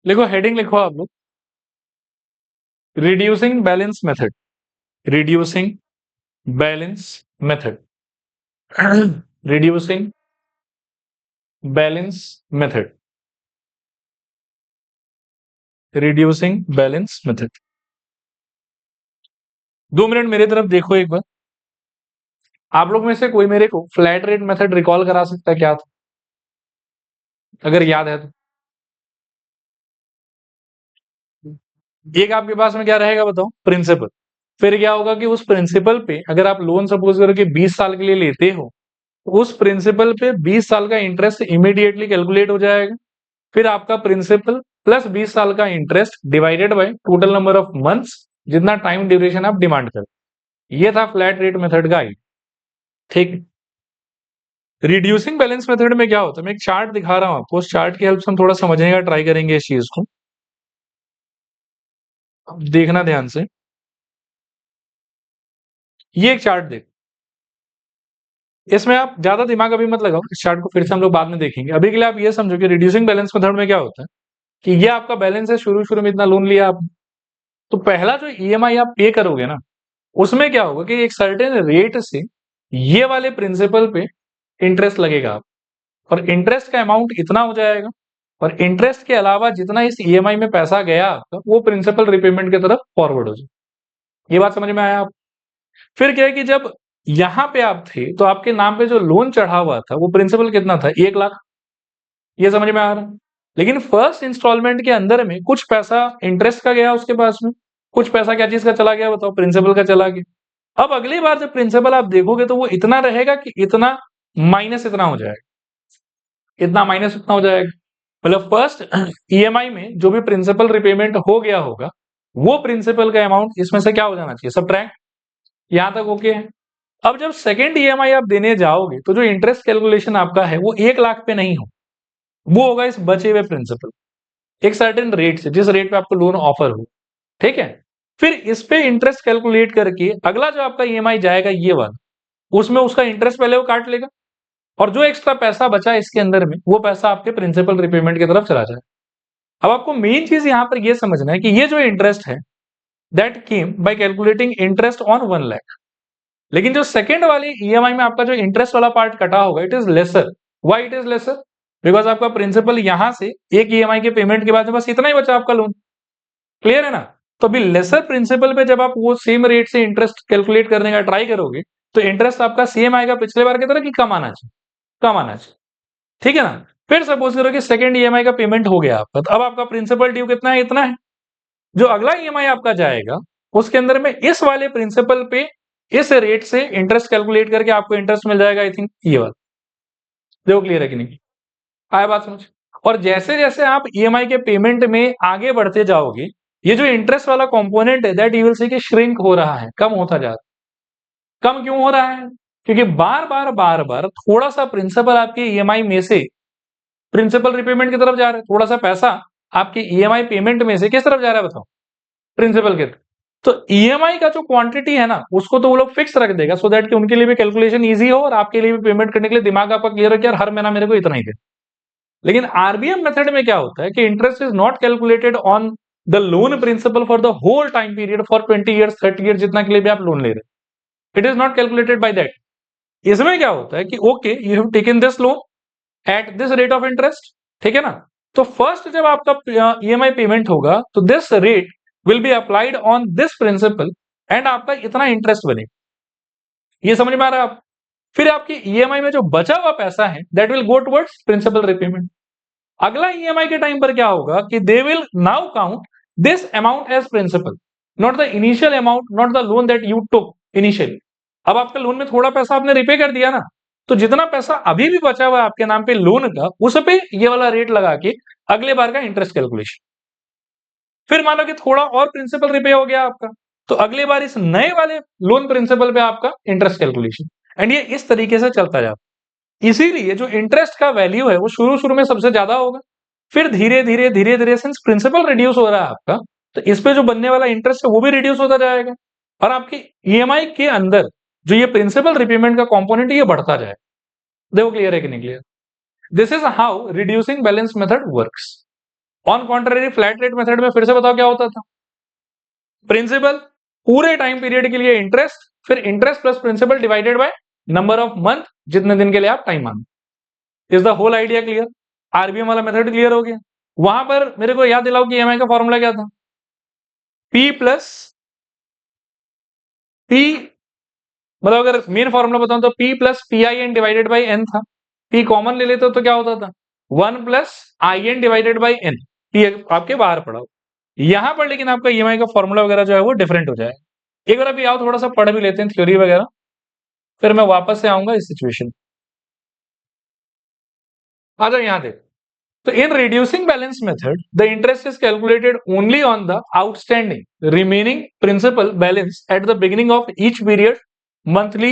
लिखो, हेडिंग लिखो आप लोग, reducing balance method, reducing balance method, reducing balance method, reducing balance method. 2 minute मेरी तरफ देखो एक बार। आप लोग में से कोई मेरे को फ्लैट रेट मेथड रिकॉल करा सकता है क्या था, अगर याद है तो? एक आपके पास में क्या रहेगा बताओ, प्रिंसिपल। फिर क्या होगा कि उस प्रिंसिपल पे अगर आप लोन सपोज करो कि 20 साल के लिए लेते हो, तो उस प्रिंसिपल पे 20 साल का इंटरेस्ट इमीडिएटली कैलकुलेट हो जाएगा। फिर आपका प्रिंसिपल प्लस 20 साल का interest divided by total number of months, जितना टाइम ड्यूरेशन आप डिमांड कर। ये था फ्लैट रेट मेथड का आइडिया। ठीक। रिड्यूसिंग बैलेंस मेथड में क्या होता है, मैं एक चार्ट दिखा रहा हूं आपको, उस चार्ट की हेल्प से हम थोड़ा समझने का ट्राई करेंगे इस चीज को। अब देखना ध्यान से, ये एक चार्ट देख, इसमें आप ज्यादा दिमाग अभी मत लगाओ, इस चार्ट को फिर से हम लोग बाद में देखेंगे। अभी के लिए आप ये समझो कि रिड्यूसिंग बैलेंस मेथड में क्या होता है कि ये आपका बैलेंस है, शुरू शुरू में इतना लोन लिया आप, तो पहला जो ईएमआई आप पे करोगे ना, उसमें क्या होगा कि एक सर्टेन रेट से ये वाले प्रिंसिपल पे इंटरेस्ट लगेगा आप, और इंटरेस्ट का अमाउंट इतना हो जाएगा, और इंटरेस्ट के अलावा जितना इस ईएमआई में पैसा गया आपका, वो प्रिंसिपल रिपेमेंट की तरफ फॉरवर्ड हो जाए। ये बात समझ में आया आप? फिर क्या है कि जब यहां पे आप थे तो आपके नाम पे जो लोन चढ़ा हुआ था वो प्रिंसिपल कितना था, 1 लाख। ये समझ में आ रहा है? लेकिन फर्स्ट इंस्टॉलमेंट के अंदर में कुछ पैसा इंटरेस्ट का गया उसके पास में, कुछ पैसा क्या चीज का चला गया बताओ, प्रिंसिपल का चला गया। अब अगली बार जब प्रिंसिपल आप देखोगे तो वो इतना रहेगा कि इतना माइनस इतना हो जाएगा, इतना माइनस इतना हो जाएगा। मतलब फर्स्ट ईएमआई में जो भी प्रिंसिपल रिपेमेंट हो गया होगा, वो प्रिंसिपल का अमाउंट इसमें से क्या हो जाना चाहिए, सब्ट्रैक्ट। यहां तक ओके है। अब जब सेकेंड ईएमआई आप देने जाओगे तो जो इंटरेस्ट कैलकुलेशन आपका है वो 1 लाख पे नहीं हो, वो होगा इस बचे हुए प्रिंसिपल, एक सर्टेन रेट से, जिस रेट पे आपको लोन ऑफर हो। ठीक है। फिर इस पे इंटरेस्ट कैलकुलेट करके अगला जो आपका ईएमआई जाएगा ये वाला, उसमें उसका इंटरेस्ट पहले वो काट लेगा, और जो एक्स्ट्रा पैसा बचा इसके अंदर में वो पैसा आपके प्रिंसिपल रिपेमेंट की तरफ चला जाए। अब आपको मेन चीज यहां पर यह समझना है कि ये जो इंटरेस्ट है that came by calculating interest on 1 lakh, लेकिन जो सेकंड वाली ईएमआई में आपका जो इंटरेस्ट वाला पार्ट कटा होगा it is lesser. Why it is lesser? Because आपका प्रिंसिपल यहां से एक ईएमआई के पेमेंट के बाद में बस इतना ही बचा आपका लोन। क्लियर है ना? तो अभी लेसर प्रिंसिपल पे जब आप वो सेम रेट से इंटरेस्ट कैलकुलेट करने का ट्राई करोगे तो इंटरेस्ट आपका सेम आएगा पिछले बार की तरह कि कम आना चाहिए, कम आना चाहिए। ठीक है ना? फिर सपोज करो कि सेकंड ईएमआई का पेमेंट हो गया आपका, तो अब आपका प्रिंसिपल ड्यू कितना है, इतना है। जो अगला ईएमआई आपका जाएगा उसके अंदर में इस वाले प्रिंसिपल पे इस रेट से इंटरेस्ट कैलकुलेट करके आपको इंटरेस्ट मिल जाएगा, आई थिंक ये वाला। देखो क्लियर है कि नहीं, आया बात समझ? और जैसे जैसे आप ईएमआई के पेमेंट में आगे बढ़ते जाओगे, ये जो इंटरेस्ट वाला कंपोनेंट है दैट यू विल सी कि श्रिंक हो रहा है, कम होता जा रहा है। कम क्यों हो रहा है? क्योंकि बार बार थोड़ा सा प्रिंसिपल आपके ईएमआई में से प्रिंसिपल रिपेमेंट की तरफ जा रहा है, थोड़ा सा पैसा आपके ईएमआई पेमेंट में से किस तरफ जा रहा है बताओ, प्रिंसिपल के। तो ईएमआई का जो क्वांटिटी है ना उसको तो वो लोग फिक्स रख देगा, सो दैट कि उनके लिए भी कैलकुलेशन इजी हो और आपके लिए भी पेमेंट करने के लिए दिमाग आपका क्लियर हो कि यार हर महीना मेरे को इतना ही दे। लेकिन आरबीएम मेथड में क्या होता है कि interest is not calculated on the loan principal for the whole time period, for 20 years 30 years, जितना के लिए भी आप लोन ले रहे हैं, it is not calculated by that. इसमें क्या होता है कि okay you have taken this loan at this rate of interest, ठीक है ना? तो फर्स्ट जब आपका ईएमआई पेमेंट होगा तो this rate will be applied on this principle and आपका इतना इंटरेस्ट बनेगा। ये समझ में आ रहा है आप? फिर आपकी ईएमआई में जो बचा हुआ पैसा है that will go towards principal repayment. अगला ईएमआई के टाइम पर क्या होगा कि they will now count this amount as principal, not the initial amount, not the loan that you took initially. अब आपके लोन में थोड़ा पैसा आपने रिपे कर दिया ना, तो जितना पैसा अभी भी बचा हुआ है आपके नाम पे लोन का, उस पे ये वाला रेट लगा के अगले बार का इंटरेस्ट कैलकुलेशन। फिर मानो कि थोड़ा और प्रिंसिपल रिपे हो गया आपका, तो अगली बार इस नए वाले लोन प्रिंसिपल पे आपका इंटरेस्ट कैलकुलेशन, एंड ये इस तरीके से चलता जाता। इसीलिए जो इंटरेस्ट का वैल्यू है वो शुरू शुरू में सबसे ज्यादा होगा, फिर धीरे धीरे सिंस प्रिंसिपल रिड्यूस हो रहा है आपका, तो इस पे जो बनने वाला इंटरेस्ट है वो भी रिड्यूस होता जाएगा, और आपकी ईएमआई के अंदर जो ये प्रिंसिपल रिपेमेंट का कंपोनेंट ये बढ़ता जाएगा। देखो क्लियर है कि नहीं clear? This is how reducing balance method works. On contrary flat rate method में फिर से बताओ क्या होता था, प्रिंसिपल पूरे टाइम पीरियड के लिए इंटरेस्ट, फिर interest plus principal divided by number of month, जितने दिन के लिए आप टाइम मांगो। Is the whole idea clear? RBM वाला मेथड क्लियर हो गया। वहां पर मेरे को याद दिलाओ कि ईएमआई का फॉर्मूला क्या था, पी प्लस पी, मतलब अगर मेन फॉर्मूला बताऊं तो P plus P I N divided by N था। P कॉमन ले लेते तो क्या होता था, 1 plus I N divided by N. P आपके बाहर पड़ा हो यहां पर, लेकिन आपका ईएमआई का फॉर्मूला वगैरह जो है वो डिफरेंट हो जाएगा। एक बार अभी आओ थोड़ा सा पढ़ भी लेते हैं थ्योरी वगैरह, फिर मैं वापस से आऊंगा इस सिचुएशन। आ जाओ यहां देखो। So in reducing balance method, the interest is calculated only on the outstanding remaining principal balance at the beginning of each period, monthly,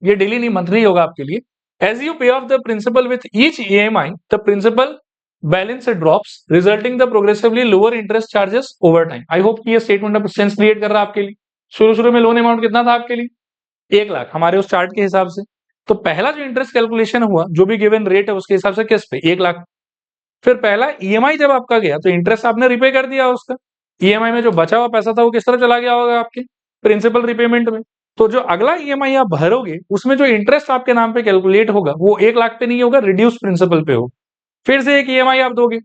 ये daily नहीं monthly होगा आपके लिए। As you pay off the principal with each EMI, the principal balance drops, resulting the progressively lower interest charges over time. I hope कि ये statement अब sense create कर रहा है आपके लिए। शुरू-शुरू में लोन अमाउंट कितना था आपके लिए 1 लाख, हमारे उस चार्ट के हिसाब से। तो पहला जो इंटरेस्ट कैलकुलेशन हुआ, जो भी गिवन रेट है उसके हिसाब से किस पे 1 लाख। फिर पहला ईएमआई जब आपका गया तो इंटरेस्ट आपने रिपे कर दिया उसका, ईएमआई में जो बचा हुआ पैसा था वो किस तरह चला गया होगा आपके प्रिंसिपल रिपेमेंट में। तो जो अगला ईएमआई आप भरोगे उसमें जो इंटरेस्ट आपके नाम पे कैलकुलेट होगा वो 1 लाख पे नहीं होगा, रिड्यूस प्रिंसिपल पे होगा। फिर से एक ईएमआई आप दोगे,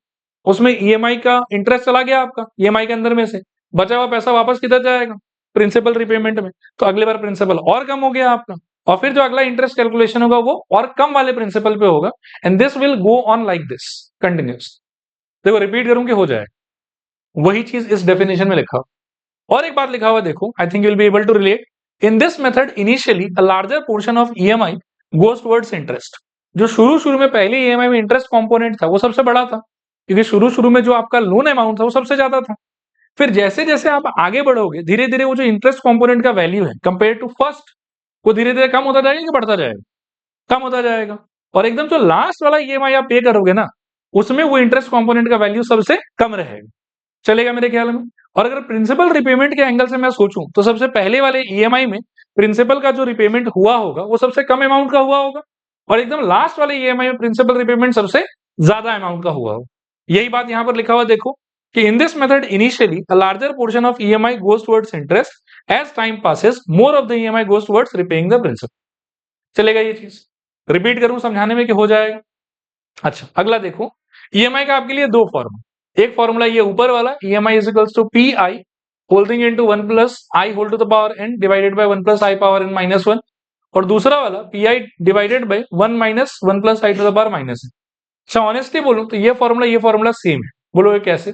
उसमें ईएमआई का इंटरेस्ट चला गया आपका ईएमआई के अंदर में से, बचा हुआ पैसा वापस किधर जाएगा, प्रिंसिपल रिपेमेंट में। तो अगली बार प्रिंसिपल और कम हो गया आपका, और फिर जो अगला इंटरेस्ट कैलकुलेशन होगा वो और कम वाले प्रिंसिपल पे होगा। And this will go on like this continuous. देखो रिपीट करूं कि हो जाए, वही चीज इस डेफिनेशन में लिखा। और एक बात लिखा हुआ देखो, I think you will be able to relate. In this method initially a larger portion of EMI goes towards interest. जो शुरू में पहले ईएमआई में इंटरेस्ट कंपोनेंट था वो सबसे बड़ा था, क्योंकि शुरू में जो आपका लोन अमाउंट था वो सबसे ज्यादा था। फिर जैसे जैसे आप आगे बढ़ोगे धीरे धीरे वो जो इंटरेस्ट कंपोनेंट का वैल्यू है कंपेयर टू फर्स्ट, वो धीरे धीरे कम होता जाएगा कि बढ़ता जाएगा, कम होता जाएगा। और एकदम जो लास्ट वाला ईएमआई आप पे करोगे ना, उसमें वो इंटरेस्ट कंपोनेंट का वैल्यू सबसे कम रहेगा, चलेगा मेरे ख्याल में। और अगर प्रिंसिपल रिपेमेंट के एंगल से मैं सोचूं तो सबसे पहले वाले ईएमआई में प्रिंसिपल का जो रिपेमेंट हुआ होगा वो सबसे कम अमाउंट का हुआ होगा, और एकदम लास्ट वाले ईएमआई में प्रिंसिपल रिपेमेंट सबसे ज्यादा अमाउंट का हुआ होगा। यही बात यहां पर लिखा हुआ देखो कि in this method initially a larger portion of EMI goes towards interest, as time passes more of the EMI goes towards repaying the principal. चलेगा ये चीज, रिपीट करूं समझाने में कि हो जाएगा। अच्छा अगला देखो, ईएमआई का आपके लिए दो फॉर्मूला, एक फॉर्मूला ये ऊपर वाला EMI is equals to P I holding into 1 plus I whole to the power N divided by 1 plus I power N minus 1, और दूसरा वाला P I divided by 1 minus 1 plus I to the power minus N. अच्छा honestly बोलूं तो ये formula same है। बोलो ये कैसे?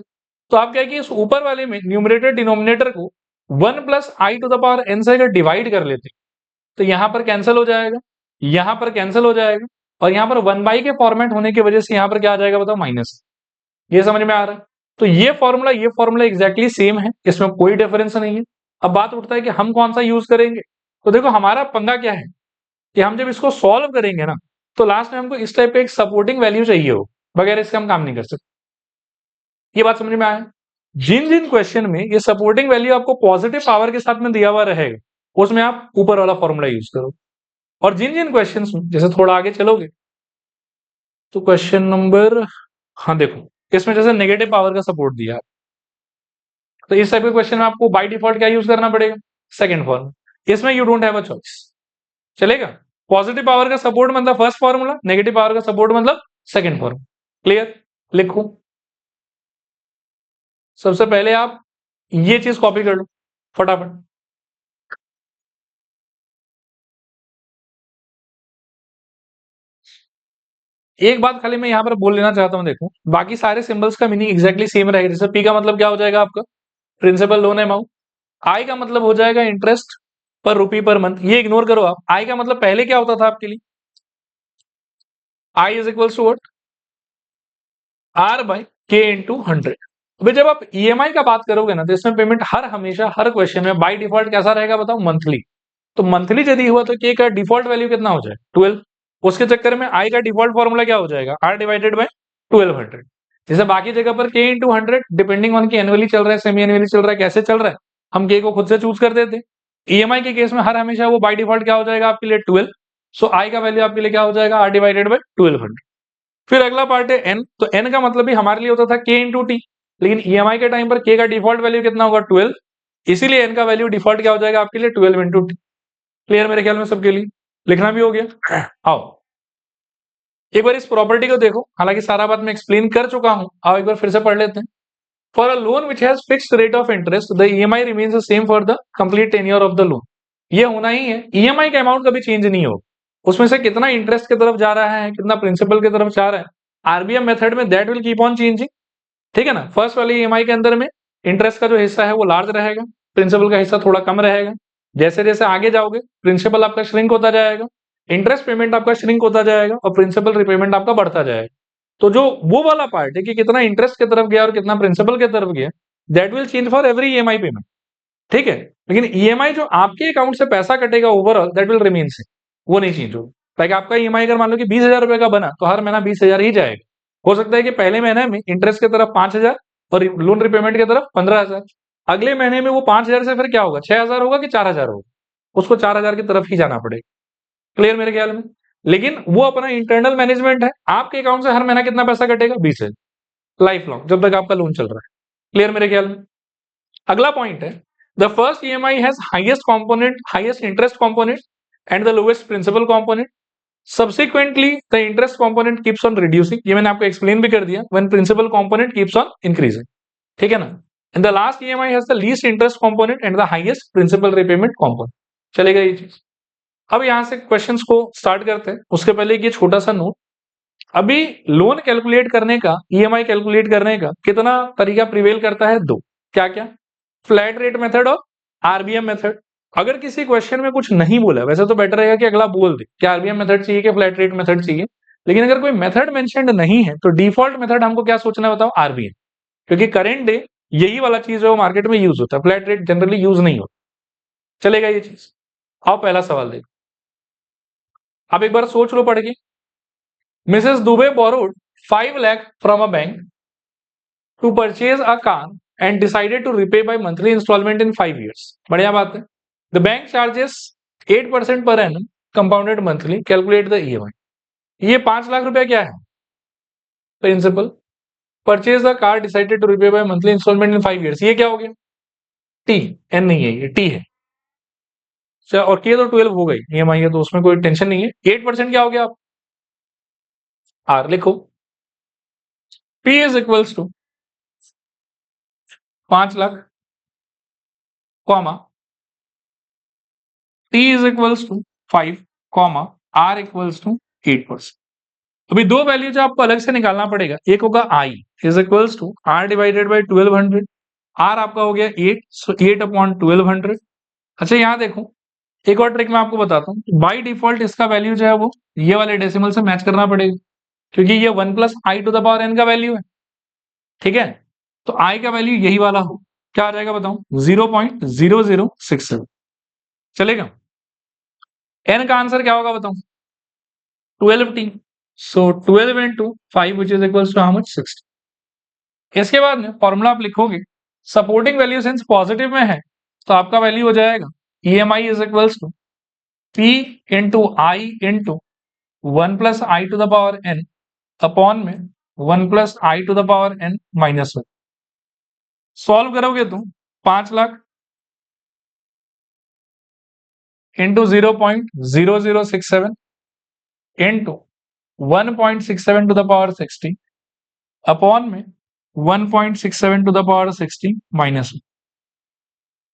तो आप क्या कि इस ऊपर वाले में न्यूमरेटर डिनोमिनेटर को 1 plus I to the power N से अगर डिवाइड कर लेते तो यहां पर कैंसिल हो जाएगा, यहां पर कैंसिल हो जाएगा, और यहां पर 1 के फॉर्मेट होने की वजह से यहां पर क्या आ जाएगा बताओ, माइनस। ये समझ में आ रहा है? तो ये फॉर्मूला एग्जैक्टली सेम है, इसमें कोई डिफरेंस नहीं है। अब बात उठता है कि हम कौन सा यूज करेंगे। तो देखो हमारा पंगा क्या है कि हम जब इसको सॉल्व करेंगे ना, तो लास्ट में हमको इस टाइप का एक सपोर्टिंग वैल्यू चाहिए हो, बगैर इसके हम काम नहीं कर सकते। ये बात समझ में आया? जिन जिन क्वेश्चन में ये सपोर्टिंग वैल्यू आपको पॉजिटिव पावर के साथ में दिया हुआ रहेगा, उसमें आप ऊपर वाला फॉर्मूला यूज करो। और जिन जिन क्वेश्चन में जैसे थोड़ा आगे चलोगे तो क्वेश्चन नंबर, हाँ देखो इसमें जैसे नेगेटिव पावर का सपोर्ट दिया, तो इस टाइप के क्वेश्चन में आपको बाय डिफॉल्ट क्या यूज करना पड़ेगा, सेकंड फॉर्मूला। इसमें you don't have a choice, चलेगा। पॉजिटिव पावर का सपोर्ट मतलब फर्स्ट फॉर्मूला, नेगेटिव पावर का सपोर्ट मतलब सेकंड फॉर्मूला। क्लियर? लिखो सबसे पहले आप ये चीज कॉपी कर लो फटाफट। एक बात खाली मैं यहां पर बोल लेना चाहता हूं, देखो बाकी सारे सिंबल्स का मीनिंग एग्जैक्टली सेम रहेगा। जैसे पी का मतलब क्या हो जाएगा आपका, प्रिंसिपल लोन अमाउंट। आई का मतलब हो जाएगा इंटरेस्ट पर रुपी पर मंथ, ये इग्नोर करो आप। आई का मतलब पहले क्या होता था आपके लिए, I is equal to what, R by K into 100। अभी जब आप ईएमआई का बात करोगे ना, तो इसमें पेमेंट हर हमेशा हर क्वेश्चन में बाय डिफॉल्ट कैसा रहेगा बताओ, मंथली। तो मंथली यदि हुआ तो के का डिफॉल्ट वैल्यू कितना हो जाए, 12। उसके चक्कर में आई का डिफॉल्ट फॉर्मूला क्या हो जाएगा, आर डिवाइडेड बाय 1200। जैसे बाकी जगह पर के इंटू 100 डिपेंडिंग ऑन की एनुअली चल रहा है, सेमी एनुअली चल रहा है, कैसे चल रहा है, हम के को खुद से चूज कर देते। ईएमआई के केस में हर हमेशा वो बाय डिफॉल्ट क्या हो जाएगा आपके लिए, 12। सो आई का वैल्यू आपके लिए क्या हो जाएगा, आर डिवाइडेड बाय 1200। फिर अगला पार्ट है एन, तो एन का मतलब भी हमारे लिए होता था के इंटू टी। लेकिन ईएमआई के टाइम पर के का डिफॉल्ट वैल्यू कितना होगा 12, इसीलिए एन का वैल्यू डिफॉल्ट क्या हो जाएगा आपके लिए 12 इंटू टी। क्लियर मेरे ख्याल में सबके लिए, लिखना भी हो गया। आओ एक बार इस प्रॉपर्टी को देखो, हालांकि सारा बात मैं एक्सप्लेन कर चुका हूं, आओ एक बार फिर से पढ़ लेते हैं। For a loan which has fixed rate of interest the EMI remains the same for the complete tenure of the loan. ये होना ही है, ईएमआई का अमाउंट कभी चेंज नहीं होगा, उसमें से कितना इंटरेस्ट की तरफ जा रहा है, कितना प्रिंसिपल की तरफ जा रहा है, आरबीएम मेथड में that will keep on changing. ठीक है ना, फर्स्ट वाले ईएमआई के अंदर में इंटरेस्ट का जो हिस्सा है वो लार्ज रहेगा, प्रिंसिपल का हिस्सा थोड़ा कम रहेगा। जैसे जैसे आगे जाओगे प्रिंसिपल आपका श्रिंक होता जाएगा, इंटरेस्ट पेमेंट आपका श्रिंक होता जाएगा और प्रिंसिपल रिपेमेंट आपका बढ़ता जाएगा। तो जो वो वाला पार्ट है कि कितना इंटरेस्ट की तरफ गया और कितना प्रिंसिपल की तरफ गया, that will change for every EMI payment. ठीक है, लेकिन ईएमआई जो आपके अकाउंट से पैसा कटेगा overall that will remain same, वो नहीं चेंज होगा। लाइक आपका ईएमआई अगर मान लो कि 20,000 रुपए का बना तो हर महीना 20,000 ही जाएगा। हो सकता है कि पहले महीने में इंटरेस्ट की तरफ 5,000 और लोन रिपेमेंट की तरफ 15,000, अगले महीने में वो 5,000 से फिर क्या होगा 6,000 होगा कि 4,000 होगा, उसको 4,000 की तरफ ही जाना पड़ेगा। क्लियर मेरे ख्याल में, लेकिन वो अपना इंटरनल मैनेजमेंट है, आपके अकाउंट से हर महीना कितना पैसा कटेगा 20,000 लाइफ लॉन्ग जब तक आपका लोन चल रहा है। क्लियर मेरे ख्याल में। अगला पॉइंट है the first EMI has highest component, highest interest component and the lowest principal component. Subsequently the interest component keeps on reducing, ये मैंने आपको एक्सप्लेन भी कर दिया, when principal component keeps on increasing. ठीक है ना, and the last EMI has the least interest component and the highest principal repayment component. चलेगा ये चीज। अब यहां से क्वेश्चंस को स्टार्ट करते हैं, उसके पहले एक ये छोटा सा नोट, अभी लोन कैलकुलेट करने का, ईएमआई कैलकुलेट करने का कितना तरीका प्रिवेल करता है, दो। क्या क्या, फ्लैट रेट मेथड और आरबीएम मेथड। अगर किसी क्वेश्चन में कुछ नहीं बोला, वैसे तो बेटर रहेगा कि अगला बोल दे कि आरबीएम मेथड चाहिए कि फ्लैट रेट मेथड चाहिए, लेकिन अगर कोई मेथड मेंशन्ड नहीं है तो डिफॉल्ट मेथड हमको क्या सोचना है बताओ, आरबीएम, क्योंकि करेंट डे यही वाला चीज है वो मार्केट में यूज होता है, फ्लैट रेट जनरली यूज नहीं होता। चलेगा ये चीज। आओ पहला सवाल देखो, आप एक बार सोच लो पढ़ के। Mrs Dubey borrowed 5 lakh from a bank to purchase a car and decided to repay by monthly installment in 5 years. बढ़िया बात है। The bank charges 8% per annum compounded monthly. Calculate the EMI. ये 5 लाख रुपया क्या है, principal. Purchase the car decided to repay by monthly installment in 5 years, ये क्या हो गया, टी। एन नहीं है, ये टी है। और के तो 12 हो गई, ईएमआई है तो उसमें कोई टेंशन नहीं है। 8% क्या हो गया, आप आर लिखो। P is equals to 5 lakh comma T is equals to 5 comma R equals to 8%। अभी दो वैल्यू जो आपको अलग से निकालना पड़ेगा, एक होगा I is equals to R divided by 1200, R आपका हो गया 8, सो 8 अपॉन 1200। अच्छा यहाँ देखो, एक और ट्रिक मैं आपको बताता हूँ, बाई डिफॉल्ट इसका वैल्यू जो है वो ये वाले डेसिमल से मैच करना पड़ेगा, क्योंकि ये 1 plus I to the power N का वैल्यू है। ठीक है, तो आई का वैल्यू यही वाला हो, क्या आ जाएगा बताओ, 0.0067। चलेगा, एन का आंसर क्या होगा बताओ, 12t। So 12 into 5 which is equals to how much, 60। इसके बाद में फॉर्मूला आप लिखोगे, सपोर्टिंग वैल्यू सिंस पॉजिटिव में है तो आपका वैल्यू हो जाएगा EMI is equals to P into I into 1 plus I to the power N upon में 1 plus I to the power N minus 1। Solve करोगे तुम 5 lakh into 0.0067 into 1.67 to the power 60 upon में 1.67 टू द पावर 60 माइनस 1।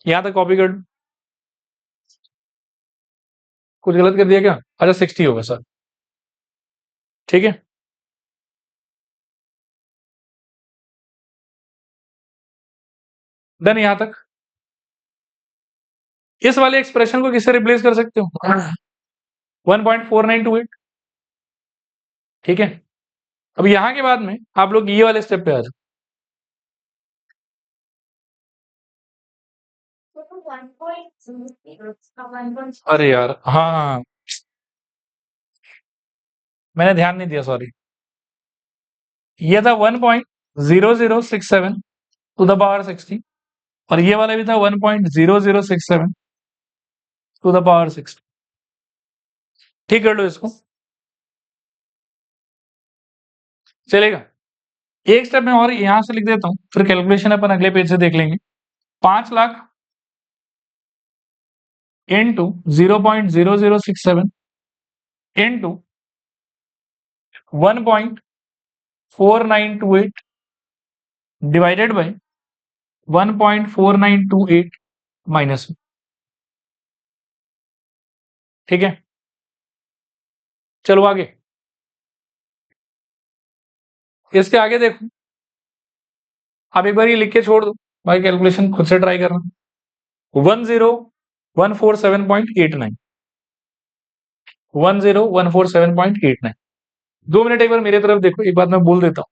यहां तक copy कर, कुछ गलत कर दिया क्या, अच्छा 60 होगा सर। ठीक है, देन यहां तक इस वाले एक्सप्रेशन को किससे रिप्लेस कर सकते हो, 1.4928। ठीक है, अब यहां के बाद में आप लोग ये वाले स्टेप पे आ जाओ। अरे यार हाँ हाँ, मैंने ध्यान नहीं दिया, सॉरी। ये था 1.0067 टू द पावर 60 और ये वाला भी था 1.0067 टू द पावर 60। ठीक कर लो इसको, चलेगा। एक स्टेप में और यहां से लिख देता हूं, फिर कैलकुलेशन अपन अगले पेज से देख लेंगे। 5 lakh into 0.0067 into 1.4928 divided by 1.4928 minus. ठीक है, चलो आगे। इसके आगे देखो, आप एक बार ये लिख के छोड़ दो, भाई कैलकुलेशन खुद से ट्राई करना। 10147.89 10147.89। 2 मिनट एक बार मेरी तरफ देखो, एक बात मैं बोल देता हूं।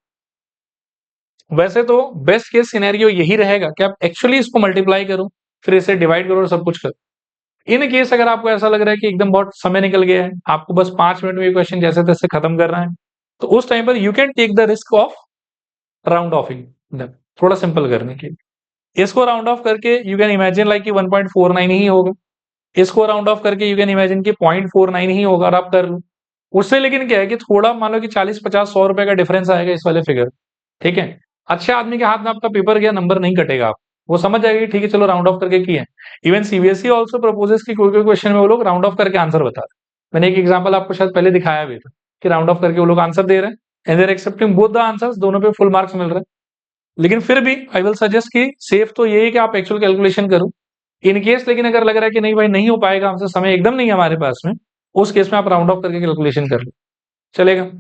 वैसे तो बेस्ट केस सिनेरियो यही रहेगा कि आप एक्चुअली इसको मल्टीप्लाई करो, फिर इसे डिवाइड करो और सब कुछ करो। इन केस अगर आपको ऐसा लग रहा है कि एकदम बहुत समय निकल गया है, आपको बस 5 मिनट में ये क्वेश्चन जैसे तैसे खत्म करना है, तो उस टाइम पर you can take the risk of round offing, थोड़ा सिंपल करने के लिए। इसको राउंड ऑफ करके यू कैन इमेजिन लाइक कि 1.49 ही होगा, इसको राउंड ऑफ करके यू कैन इमेजिन कि 0.49 ही होगा, और आप कर लो उससे। लेकिन क्या है कि थोड़ा मान लो कि 40-50-100 रुपए का डिफरेंस आएगा इस वाले फिगर। ठीक है, अच्छे आदमी के हाथ में आपका पेपर गया, नंबर नहीं कटेगा, आप वो समझ जाएगा कि ठीक है चलो राउंड ऑफ करके किया। इवन सीबीएसई ऑल्सो प्रपोजेस कि कोई कोई क्वेश्चन में वो लोग राउंड ऑफ करके आंसर बता रहे। मैंने एक एग्जांपल आपको शायद पहले दिखाया भी था कि राउंड ऑफ करके वो लोग आंसर दे रहे हैं, and there accepting both the answers, दोनों पे फुल मार्क्स मिल रहे हैं। लेकिन फिर भी आई विल सजेस्ट कि सेफ तो यही है कि आप एक्चुअल कैलकुलेशन करो। इन केस लेकिन अगर लग रहा है कि नहीं भाई नहीं हो पाएगा हमसे, समय एकदम नहीं है हमारे पास में, उस केस में आप राउंड ऑफ करके कैलकुलेशन कर लो, चलेगा।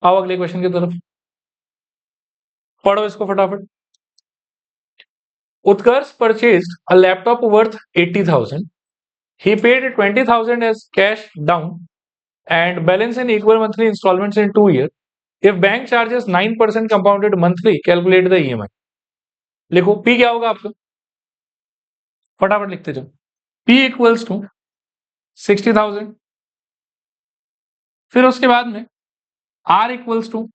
आओ अगले क्वेश्चन की तरफ, पढ़ो इसको फटाफट। Utkarsh purchased a laptop worth 80,000. He paid 20,000 as cash down and balance in equal monthly installments in 2 years. If bank charges 9% compounded monthly, calculate the EMI. लिखो P क्या होगा आपका, फटाफट लिखते जाओ। P इक्वल्स टू 60,000, फिर उसके बाद में R इक्वल्स टू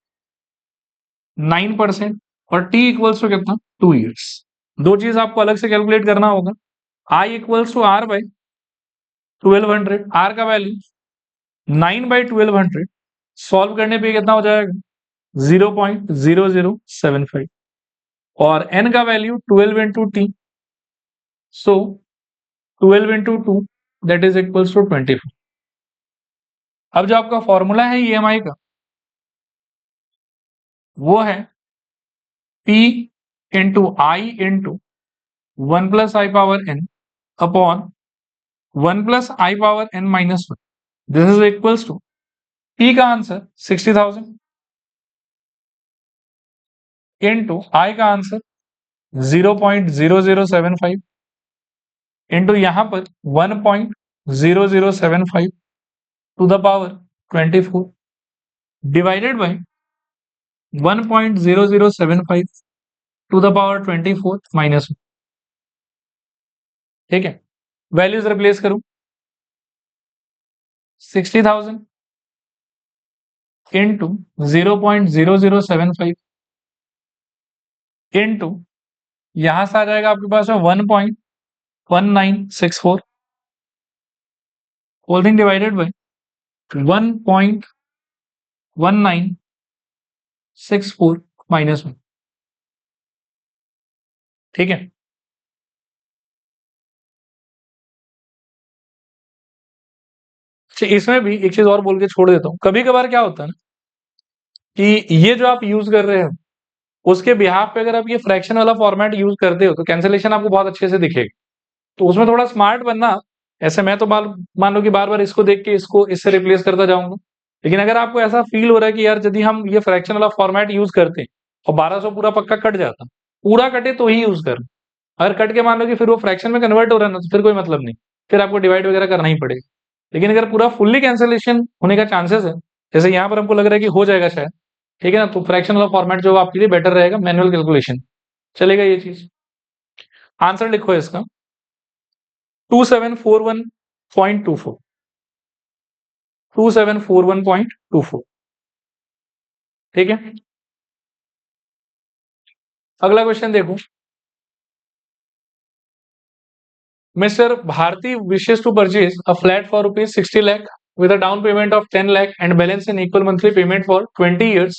9% और T इक्वल्स टू कितना, 2 years। दो चीज आपको अलग से कैलकुलेट करना होगा। I equals to R by 1200, R का वैल्यू 9/1200, सॉल्व करने पे कितना हो जाएगा 0.0075, और n का value 12 into T, so 12 into 2 that is equals to 24। अब जो आपका फॉर्मूला है ईएमआई का, वो है P into I into 1 plus I power n upon 1 plus I power n minus 1। This is equals to P का answer 60,000 into I का answer 0.0075 into यहां पर 1.0075 to the power 24 divided by 1.0075 to the power 24 minus 1। ठीक है, values replace करूं, 60,000 into 0.0075 into यहां से आ जाएगा आपके पास 1.1964 whole thing divided by 1.1964 minus 1। ठीक है, इसमें भी एक चीज और बोल के छोड़ देता हूं। कभी कभार क्या होता है ना कि ये जो आप यूज कर रहे हो, उसके बिहाफ पे अगर आप ये फ्रैक्शन वाला फॉर्मेट यूज करते हो तो कैंसिलेशन आपको बहुत अच्छे से दिखेगा। तो उसमें थोड़ा स्मार्ट बनना। ऐसे मैं तो मान लो कि बार बार इसको देख के इसको इससे रिप्लेस करता जाऊंगा, लेकिन अगर आपको ऐसा फील हो रहा है कि यार यदि हम ये फ्रैक्शन वाला फॉर्मेट यूज करते और 1200 पूरा पक्का कट जाता, पूरा कटे तो ही यूज कर। अगर कट के मान लो कि फिर वो फ्रैक्शन में कन्वर्ट हो रहा है ना, तो फिर कोई मतलब नहीं, फिर आपको डिवाइड वगैरह करना ही पड़ेगा। लेकिन अगर पूरा फुल्ली कैंसिलेशन होने का चांसेस है, जैसे यहाँ पर हमको लग रहा है कि हो जाएगा शायद, ठीक है ना, तो फ्रैक्शन वाला फॉर्मेट जो आपके लिए बेटर रहेगा, मैनुअल कैलकुलेशन चलेगा ये चीज। आंसर लिखो इसका 2741.24, 2741.24। ठीक है, अगला क्वेश्चन देखो। Mister Bharti wishes to purchase a flat for rupees 60 lakh with a down payment of 10 lakh and balance in equal monthly payment for 20 years.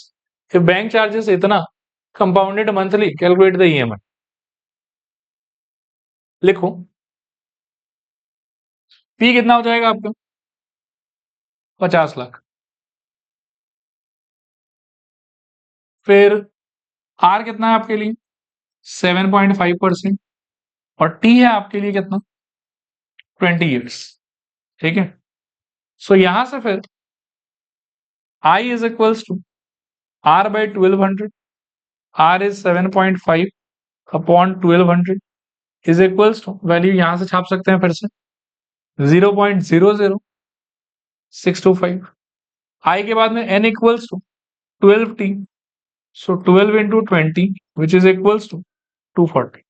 If bank charges इतना compounded monthly calculate the EMI. लिखो P कितना हो जाएगा आपका 50 लाख। फिर are कितना है आपके लिए 7.5% और टी है आपके लिए कितना 20 ईयर्स। ठीक है, सो यहां से फिर I is equals to R by 1200, R is 7.5 upon 1200 is equals to value यहां से छाप सकते हैं फिर से 0.00625। आई के बाद में N equals to 12t, so 12 into 20 which is equals to 240।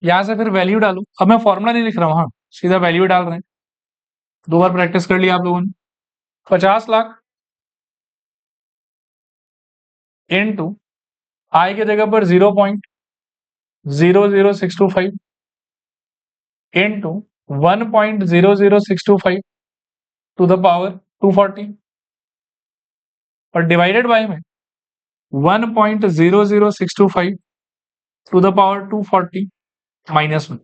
यहां से फिर वैल्यू डालो, अब मैं फॉर्मूला नहीं लिख रहा हूं, हाँ सीधा वैल्यू डाल रहे हैं। 2 बार प्रैक्टिस कर लिया आप लोगों ने। 50 लाख इनटू आई की जगह पर 0.00625 इनटू 1.00625 टू द पावर 240 और डिवाइडेड बाय में 1.00625 to the power 240 minus 1।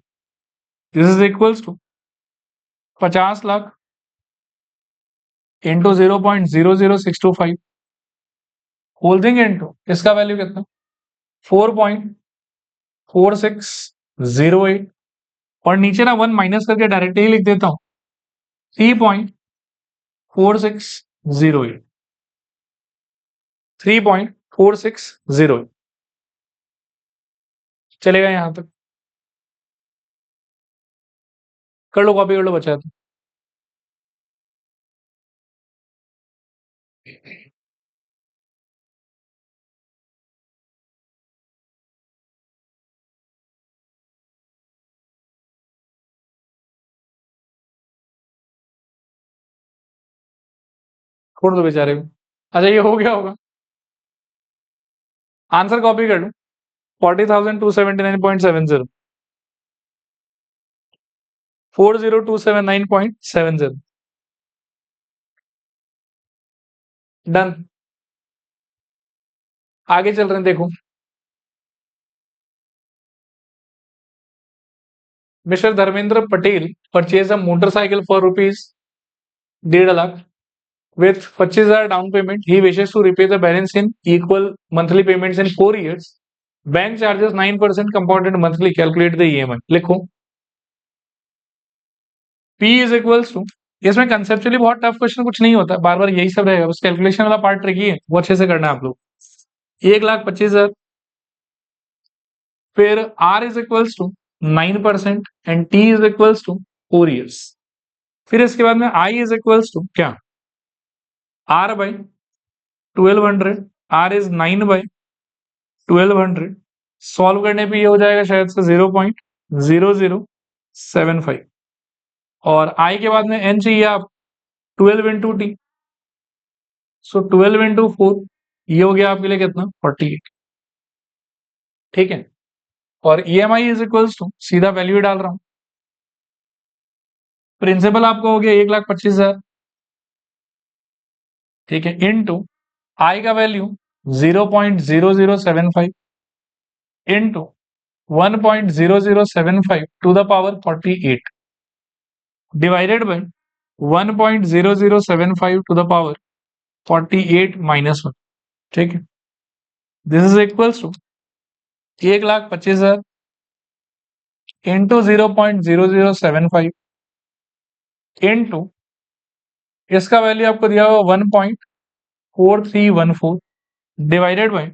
This is equals to 50 lakh into 0.00625 holding into इसका वैल्यू कितना 4.4608 और नीचे ना 1 माइनस करके डायरेक्ट ही लिख देता हूं 3.4608, 3.4608 चलेगा यहां तक। कर लो कॉपी कर लो बचा तो। छोड़ दो बेचारे को। अच्छा ये हो गया होगा, आंसर कॉपी कर लो 40,279.70, 40,279.70 डन। आगे चल रहे हैं देखो। Mister Dharmendra Patel purchase a motorcycle for rupees 1.5 lakh with 25,000 down payment. He wishes to repay the balance in equal monthly payments in 4 years. Bank charges 9% compounded monthly. Calculate the EMI. लिखो P is equals to, इसमें conceptually बहुत tough question कुछ नहीं होता, बार बार यही सब रहेगा, बस कैलकुलेशन वाला पार्ट ट्रिकी है, वो अच्छे से करना है आप लोग। 1,25,000 फिर R is equals to 9% and T is equals to 4 years। फिर इसके बाद में I इज इक्वल्स टू क्या R by 1200, R is 9 by 1200, solve करने पे ये हो जाएगा शायद से 0.0075 और I के बाद में N चाहिए आप 12 इंटू टी, सो 12 इंटू 4 ये हो गया आपके लिए कितना 48। ठीक है, और EMI इज इक्वल्स टू सीधा वैल्यू डाल रहा हूं, प्रिंसिपल आपको हो गया 1,25,000। ठीक है, इनटू आई का value 0.0075 into 1.0075 to the power 48 divided by 1.0075 to the power 48 minus 1। ठीक है, this is equals to 1,25,000 into 0.0075 into इसका वैल्यू आपको दिया हुआ 1.4314 डिवाइडेड बाय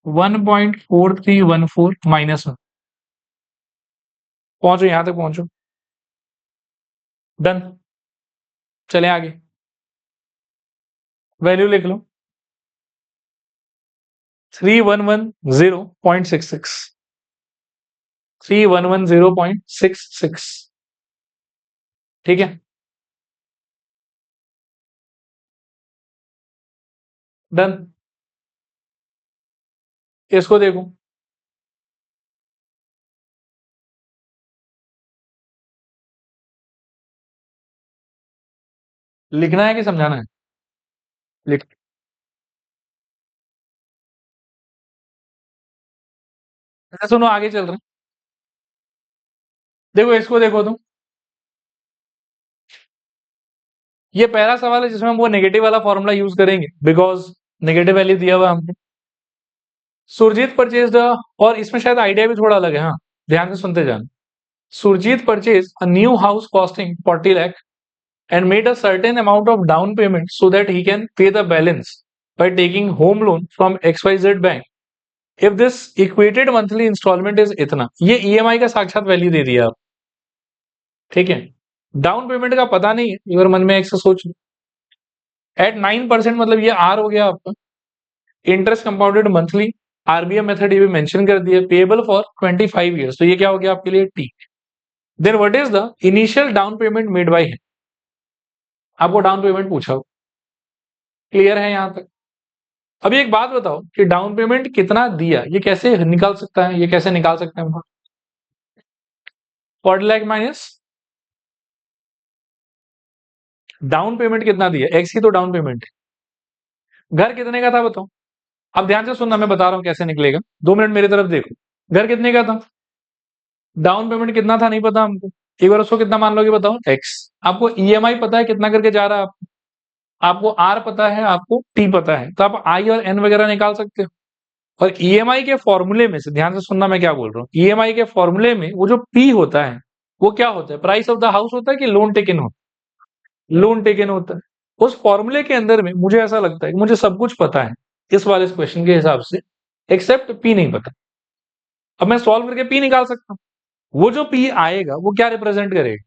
1.4314 माइनस 1। पहुंचो यहां तक पहुंचो, डन। चले आगे, वैल्यू लिख लो 3,110.66, 3,110.66। ठीक है, डन। इसको देखो लिखना है कि समझाना है, लिख अच्छा सुनो, आगे चल रहे हैं। देखो इसको देखो तुम, ये पहला सवाल है जिसमें हम वो नेगेटिव वाला फॉर्मूला यूज करेंगे, बिकॉज नेगेटिव वैल्यू दिया हुआ है हमको। सुरजीत परचेज, और इसमें शायद आइडिया भी थोड़ा अलग है, हाँ ध्यान से सुनते जाना। Surjeet purchase a new house costing 40 lakh and made a certain amount of down payment so that he can pay the balance by taking home loan from XYZ bank. If this equated monthly installment is इतना, ये EMI का साक्षात value दे दिया आप, ठीक है। Down payment का पता नहीं है, अगर मन में एक से सोच लो। एट 9% मतलब ये आर हो गया आपका। Interest compounded monthly, RBM method ये भी मेंशन कर दिया, पेएबल फॉर 25 ईयर्स, तो ये क्या हो गया आपके लिए T. Then what is the initial down payment made by him, आपको डाउन पेमेंट पूछा हो, क्लियर है यहां तक। अभी एक बात बताओ कि डाउन पेमेंट कितना दिया, ये कैसे निकाल सकता है, ये कैसे निकाल सकते हैं? 40 लाख माइनस डाउन पेमेंट कितना दिया, एक्स की तो डाउन पेमेंट है। घर कितने का था बताओ, अब ध्यान से सुनना, मैं बता रहा हूं कैसे निकलेगा, 2 मिनट मेरी तरफ देखो। घर कितने का था, डाउन पेमेंट कितना था नहीं पता हमको, एक बार उसको कितना मान लोगे बताओ, एक्स। आपको ईएमआई पता है कितना करके जा रहा है, आपको आर पता है, आपको टी पता है, तो आप आई और एन वगैरह निकाल सकते हो। और ईएमआई के फॉर्मूले में से ध्यान से सुनना मैं क्या बोल रहा हूँ, ईएमआई के फॉर्मूले में वो जो पी होता है वो क्या होता है, प्राइस ऑफ द हाउस होता है कि लोन टेकन होता है, लोन टेकन होता है। उस फॉर्मूले के अंदर में मुझे ऐसा लगता है कि मुझे सब कुछ पता है इस वाले क्वेश्चन के हिसाब से, एक्सेप्ट पी नहीं पता। अब मैं सॉल्व करके पी निकाल सकता हूँ, वो जो पी आएगा वो क्या रिप्रेजेंट करेगा,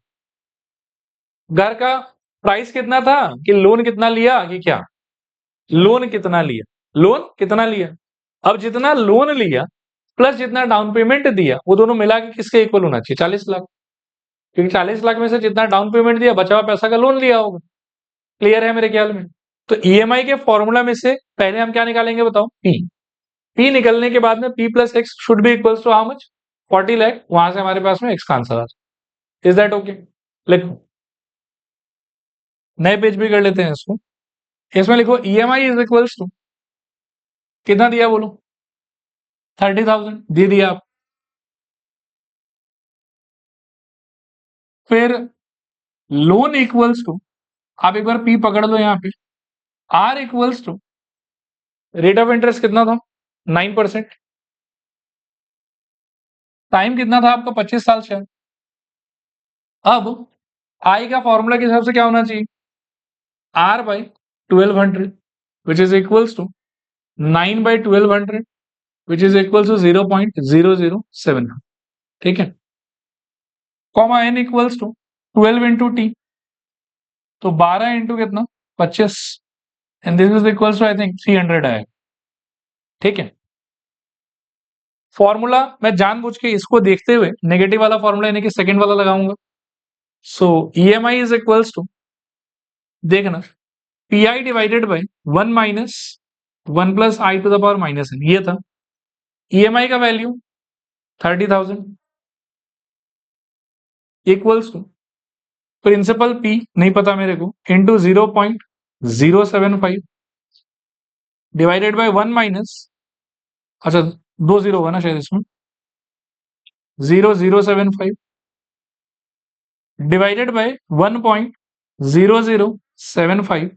घर का प्राइस कितना था कि लोन कितना लिया, कि क्या लोन कितना लिया, लोन कितना लिया। अब जितना लोन लिया प्लस जितना डाउन पेमेंट दिया, वो दोनों मिला के किसके इक्वल होना चाहिए, 40 लाख, क्योंकि 40 लाख में से जितना डाउन पेमेंट दिया बचा हुआ पैसा का लोन लिया होगा। क्लियर है मेरे ख्याल में। तो ईएमआई के फॉर्मूला में से पहले हम क्या निकालेंगे बताओ, पी। पी निकलने के बाद में P plus X should be equal to how much, 40 lakh, वहां से हमारे पास में एक्स का आंसर आ जाए। Is that okay? लिखो, नए पेज भी कर लेते हैं इसको। इसमें लिखो ईएमआई इज इक्वल टू कितना दिया बोलो, 30,000 दे दिया आप। फिर लोन इक्वल्स टू, आप एक बार पी पकड़ लो यहाँ पे, R equals to rate of interest कितना था, 9%। टाइम कितना था आपका, 25 साल शायद। अब आई का फॉर्मूला के हिसाब से क्या होना चाहिए, R by 1200 which is equals to 9/1200 which is equal to 0.007, ठीक है। Comma N equals to 12 into T, तो 12 इंटू कितना, 25, and this is equals to I think 300 आएगा, ठीक है। फॉर्मूला मैं जानबूझ के इसको देखते हुए नेगेटिव वाला फॉर्मूला यानी कि सेकंड वाला लगाऊंगा। So EMI is equals to, देखना, P I divided by 1 minus 1 plus I to the power minus N, ये था ईएमआई का value 30,000 equals to principal P नहीं पता मेरे को इंटू 0.075 डिवाइडेड बाई 1 माइनस, अच्छा 2 0 होगा ना शायद इसमें, 0.075 divided by 1.0075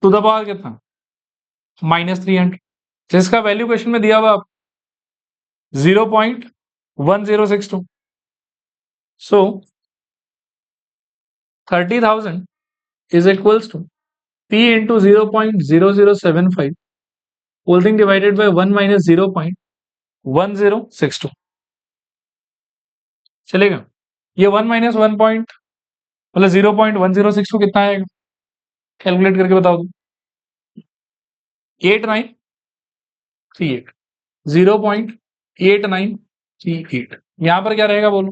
to the power कितना, -300, जिसका वैल्यू क्वेश्चन में दिया हुआ आप 0.1062। सो 30,000 is equals to P into 0.0075 whole thing divided by 1 minus 0.1062 चलेगा। ये 1 माइनस 1 पॉइंट मतलब 0.1062 कितना आएगा, कैलकुलेट करके बताओ तुम। 8938, 0.8938, यहां पर क्या रहेगा बोलो,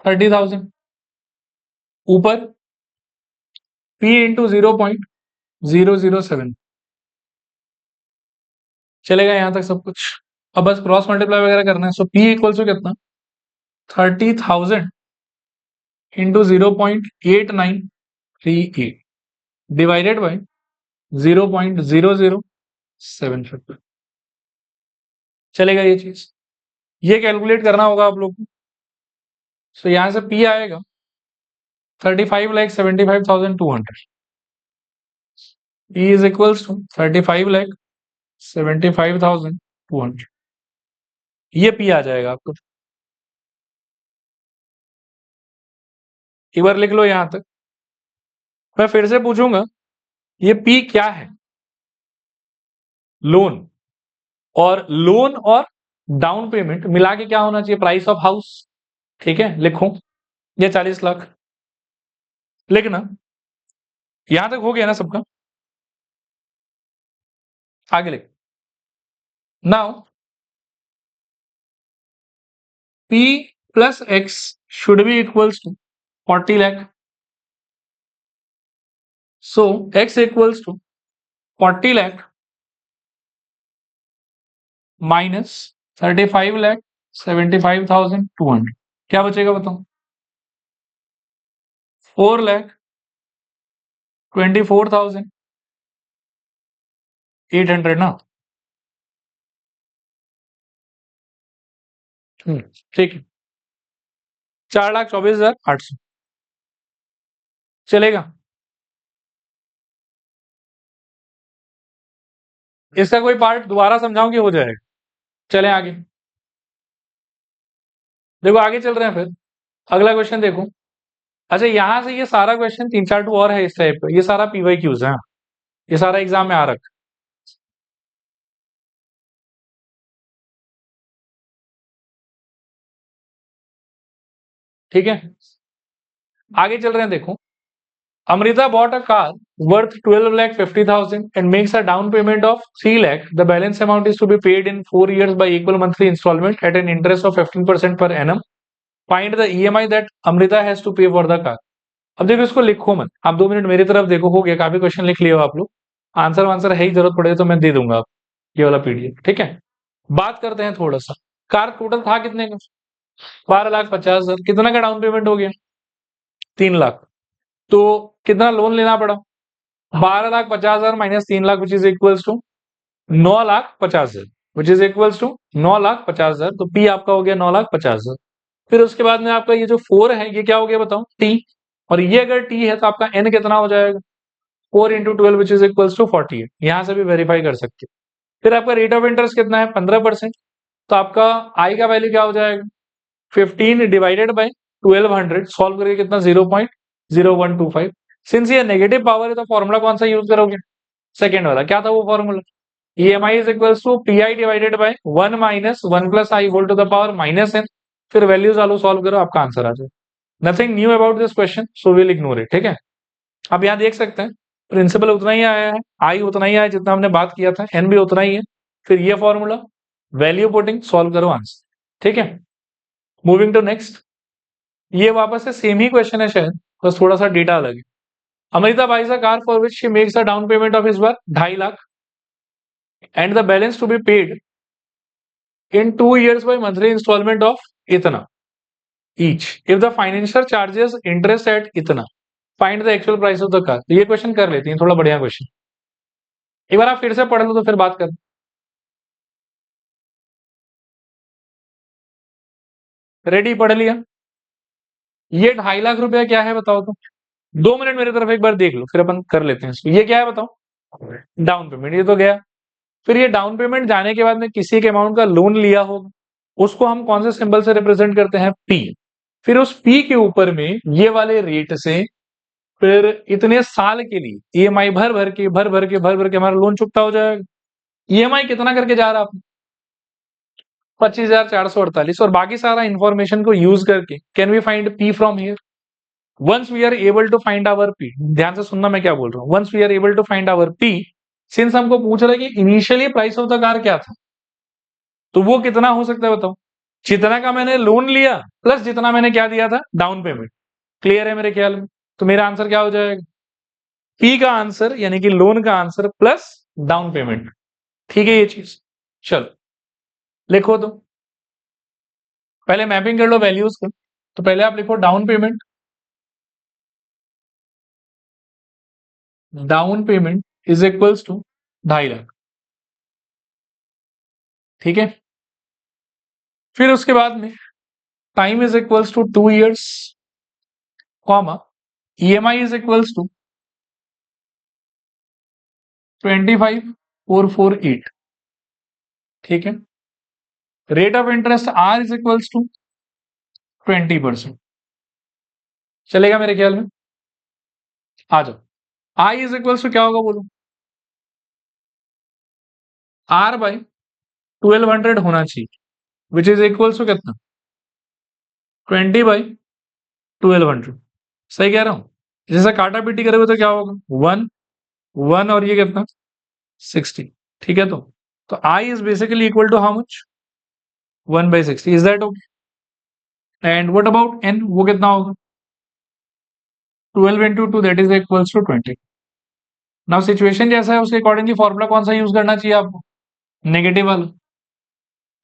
30,000 ऊपर P इंटू 0.007, चलेगा यहां तक सब कुछ। अब बस क्रॉस मल्टीप्लाई वगैरह करना है। सो P इक्वल्स टू कितना, 30,000 इंटू 0.8938 डिवाइडेड बाई 0.0075, चलेगा ये चीज। ये कैलकुलेट करना होगा आप लोग को। सो यहां से पी आएगा 35,75,200 ई इज इक्वल्स टू 35,75,200 ये पी आ जाएगा आपको। एक बार लिख लो यहां तक। मैं फिर से पूछूंगा, ये पी क्या है? लोन। और लोन और डाउन पेमेंट मिला के क्या होना चाहिए? Price of house. ठीक है, लिखो ये 40 लाख लिखना। यहां तक हो गया ना सबका? आगे लिख। Now P plus X should be equals to 40 lakh. So X equals to 40 lakh minus 35,75,200। क्या बचेगा बताओ? 4,24,800 ना। ठीक है, 4,24,800 चलेगा। इसका कोई पार्ट दोबारा समझाऊं कि हो जाएगा? चलें आगे। देखो आगे चल रहे हैं फिर। अगला क्वेश्चन देखो। अच्छा, यहां से ये सारा क्वेश्चन 3-4 और है इस टाइप का, ये सारा पीवाई क्यूज है। ये सारा एग्जाम में आ रखा। ठीक है, आगे चल रहे हैं देखो। Amrita bought a car worth 12,50,000 and makes a down payment of 3 lakh. The balance amount is to be paid in 4 years by equal monthly installment at an interest of 15% per annum. Find the EMI that Amrita has to pay for the car. अब देखो इसको लिखो मत, आप 2 minute मेरी तरफ देखो, हो गया, काफी क्वेश्चन लिख लियो आप लोग। आंसर वांसर है ही, जरूरत पड़े तो मैं दे दूंगा आप ये वाला पीडीएफ। ठीक है, बात करते हैं थोड़ा सा। कार टोटल था कितने का? 12,50,000। कितना का डाउन पेमेंट हो गया? 3 लाख। तो कितना लोन लेना पड़ा? 12,50,000 minus 3 lakh which is equals to 9,50,000 which is equals to 9,50,000। तो पी आपका हो गया 9,50,000। फिर उसके बाद में आपका ये जो 4 है ये क्या हो गया बताओ? टी। और ये अगर टी है तो आपका एन कितना हो जाएगा? 4 × 12 विच इज इक्वल्स टू 48। यहां से भी वेरीफाई कर सकते हो। फिर आपका रेट ऑफ इंटरेस्ट कितना है? 15%। तो आपका आई का वैल्यू क्या हो जाएगा? 15 डिवाइडेड बाई 1200। सॉल्व करके कितना? 0.0125। सिंस ये नेगेटिव पावर है तो फॉर्मूला कौन सा यूज करोगे? सेकेंड वाला। क्या था वो formula? EMI is equals to PI divided by 1 minus 1 plus I whole to the power minus N. फिर वैल्यूज आलो, सॉल्व करो, आपका आंसर आ जाए। Nothing new about this question, so will ignore it. ठीक है, अब यहाँ देख सकते हैं प्रिंसिपल उतना ही आया है, आई उतना ही आया जितना हमने बात किया था, एन भी उतना ही है। फिर ये फॉर्मूला, वैल्यू पुटिंग, सॉल्व करो, आंसर। ठीक है, मूविंग टू नेक्स्ट। ये वापस से सेम ही क्वेश्चन है शायद, बस थोड़ा सा डेटा अलग है। Amrita buys a car for which she makes a down payment of is worth 2.5 lakh and the balance to be paid in 2 years by monthly installment of इतना each. If the financier charges interest at इतना, find the actual price of the car. तो ये question कर लेते हैं, थोड़ा बढ़िया question. एक बार आप फिर से पढ़ लो तो फिर बात कर। रेडी, पढ़ लिया? ये 2.5 लाख रुपया क्या है बताओ तो? 2 मिनट मेरी तरफ एक बार देख लो, फिर अपन कर लेते हैं इसको। ये क्या है बताओ? Down payment. ये तो गया। फिर ये डाउन पेमेंट जाने के बाद में किसी के अमाउंट का लोन लिया होगा, उसको हम कौन से सिंबल से रिप्रेजेंट करते हैं? पी। फिर उस पी के ऊपर में ये वाले रेट से फिर इतने साल के लिए ईएमआई भर भर के भर भर के भर भर के हमारा लोन चुकता हो जाएगा। ईएमआई कितना करके जा रहा है? 25,448। और बाकी सारा इंफॉर्मेशन को यूज करके can we find P from here? Once we are able to find our P, ध्यान से सुनना मैं क्या बोल रहा हूं। Once we are able to find our P, since हमको पूछ रहा है कि initially price of the car क्या था, तो वो कितना हो सकता है बताओ? जितना का मैंने लोन लिया प्लस जितना मैंने क्या दिया था? Down payment. क्लियर है मेरे ख्याल में? तो मेरा आंसर क्या हो जाएगा? पी का आंसर यानी कि लोन का आंसर प्लस डाउन पेमेंट। ठीक है ये चीज। चलो लिखो तो, पहले मैपिंग कर लो वैल्यूज को। तो पहले आप लिखो down payment. Down payment is equals to 2.5 lakh. ठीक है, फिर उसके बाद में time is equals to 2 years, comma EMI is equals to 25,448, ठीक है। Rate of interest R is equals to 20%, चलेगा मेरे ख्याल में। आ जाओ, I इज इक्वल्स टू क्या होगा बोलो, R बाई 1200 होना चाहिए, विच इज इक्वल्स टू कितना, 20/1200। सही कह रहा हूं, जैसे काटा पीटी करोगे तो क्या होगा, 1 1 और ये कितना 60, ठीक है। तो I is basically equal to how much, 1/60, is that okay. And what about n, वो कितना होगा, 12 into 2 that is equals to 20। Now situation जैसा है उसके अकॉर्डिंगली फॉर्मूला कौन सा यूज करना चाहिए आपको, नेगेटिव वाला।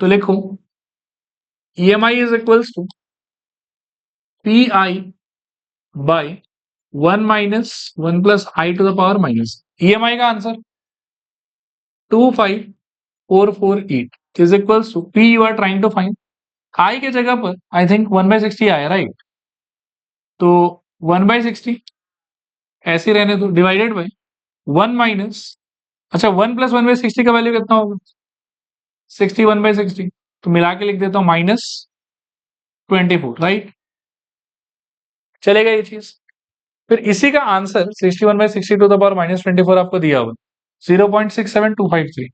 तो लिखो EMI is equals to PI by 1 minus 1 plus I to the power minus, EMI का answer 25,448 is equals to P you are trying to find, I के जगह पर आई थिंक 1/60 आया, राइट। तो 1/60 ऐसे रहने दो, डिवाइडेड बाई 1 माइनस, अच्छा 1 प्लस 1/60 का वैल्यू कितना होगा, 61/60, तो मिला के लिख देता हूं -24, राइट। चलेगा ये चीज। फिर इसी का आंसर 61/60 टू द पावर -24 आपको दिया हुआ 0.67253।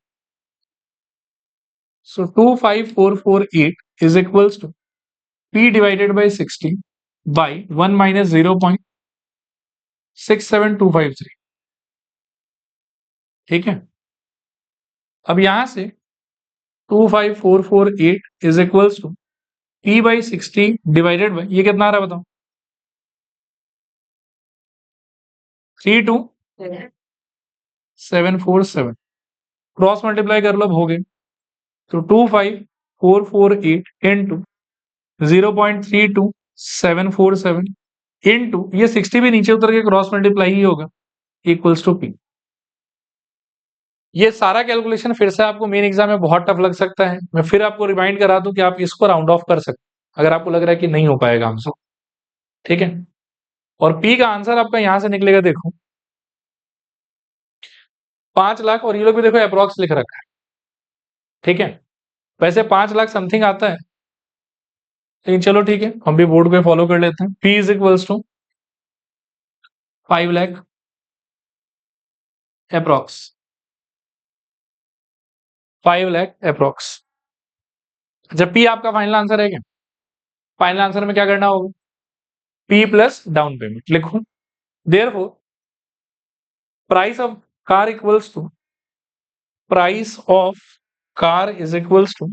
So 25,448 is equals to P divided by 60 by 1 minus 0.67253, ठीक है। अब यहां से 25,448 is equals to P by 60 divided by, ये कितना आ रहा है बताओ, 32,747, क्रॉस मल्टीप्लाई कर लो, अब हो गए। तो 25,448 इंटू 0.32747 इंटू ये 60 भी नीचे उतर के क्रॉस मल्टीप्लाई ही होगा, इक्वल्स टू P। ये सारा कैलकुलेशन फिर से आपको मेन एग्जाम में बहुत टफ लग सकता है, मैं फिर आपको रिमाइंड करा दूं कि आप इसको राउंड ऑफ कर सकते अगर आपको लग रहा है कि नहीं हो पाएगा हमसे, ठीक है। और P का आंसर आपका यहां से निकलेगा, देखो 5 लाख, और ये लोग भी देखो अप्रोक्स लिख रखा है, ठीक है। वैसे 5 लाख समथिंग आता है, लेकिन चलो ठीक है, हम भी बोर्ड पे फॉलो कर लेते हैं। P is equals to 5 lakh approx, 5 lakh approx. जब P आपका फाइनल आंसर है क्या, फाइनल आंसर में क्या करना होगा, P प्लस डाउन पेमेंट लिखो। Therefore price of car equals to, price of car is equals to,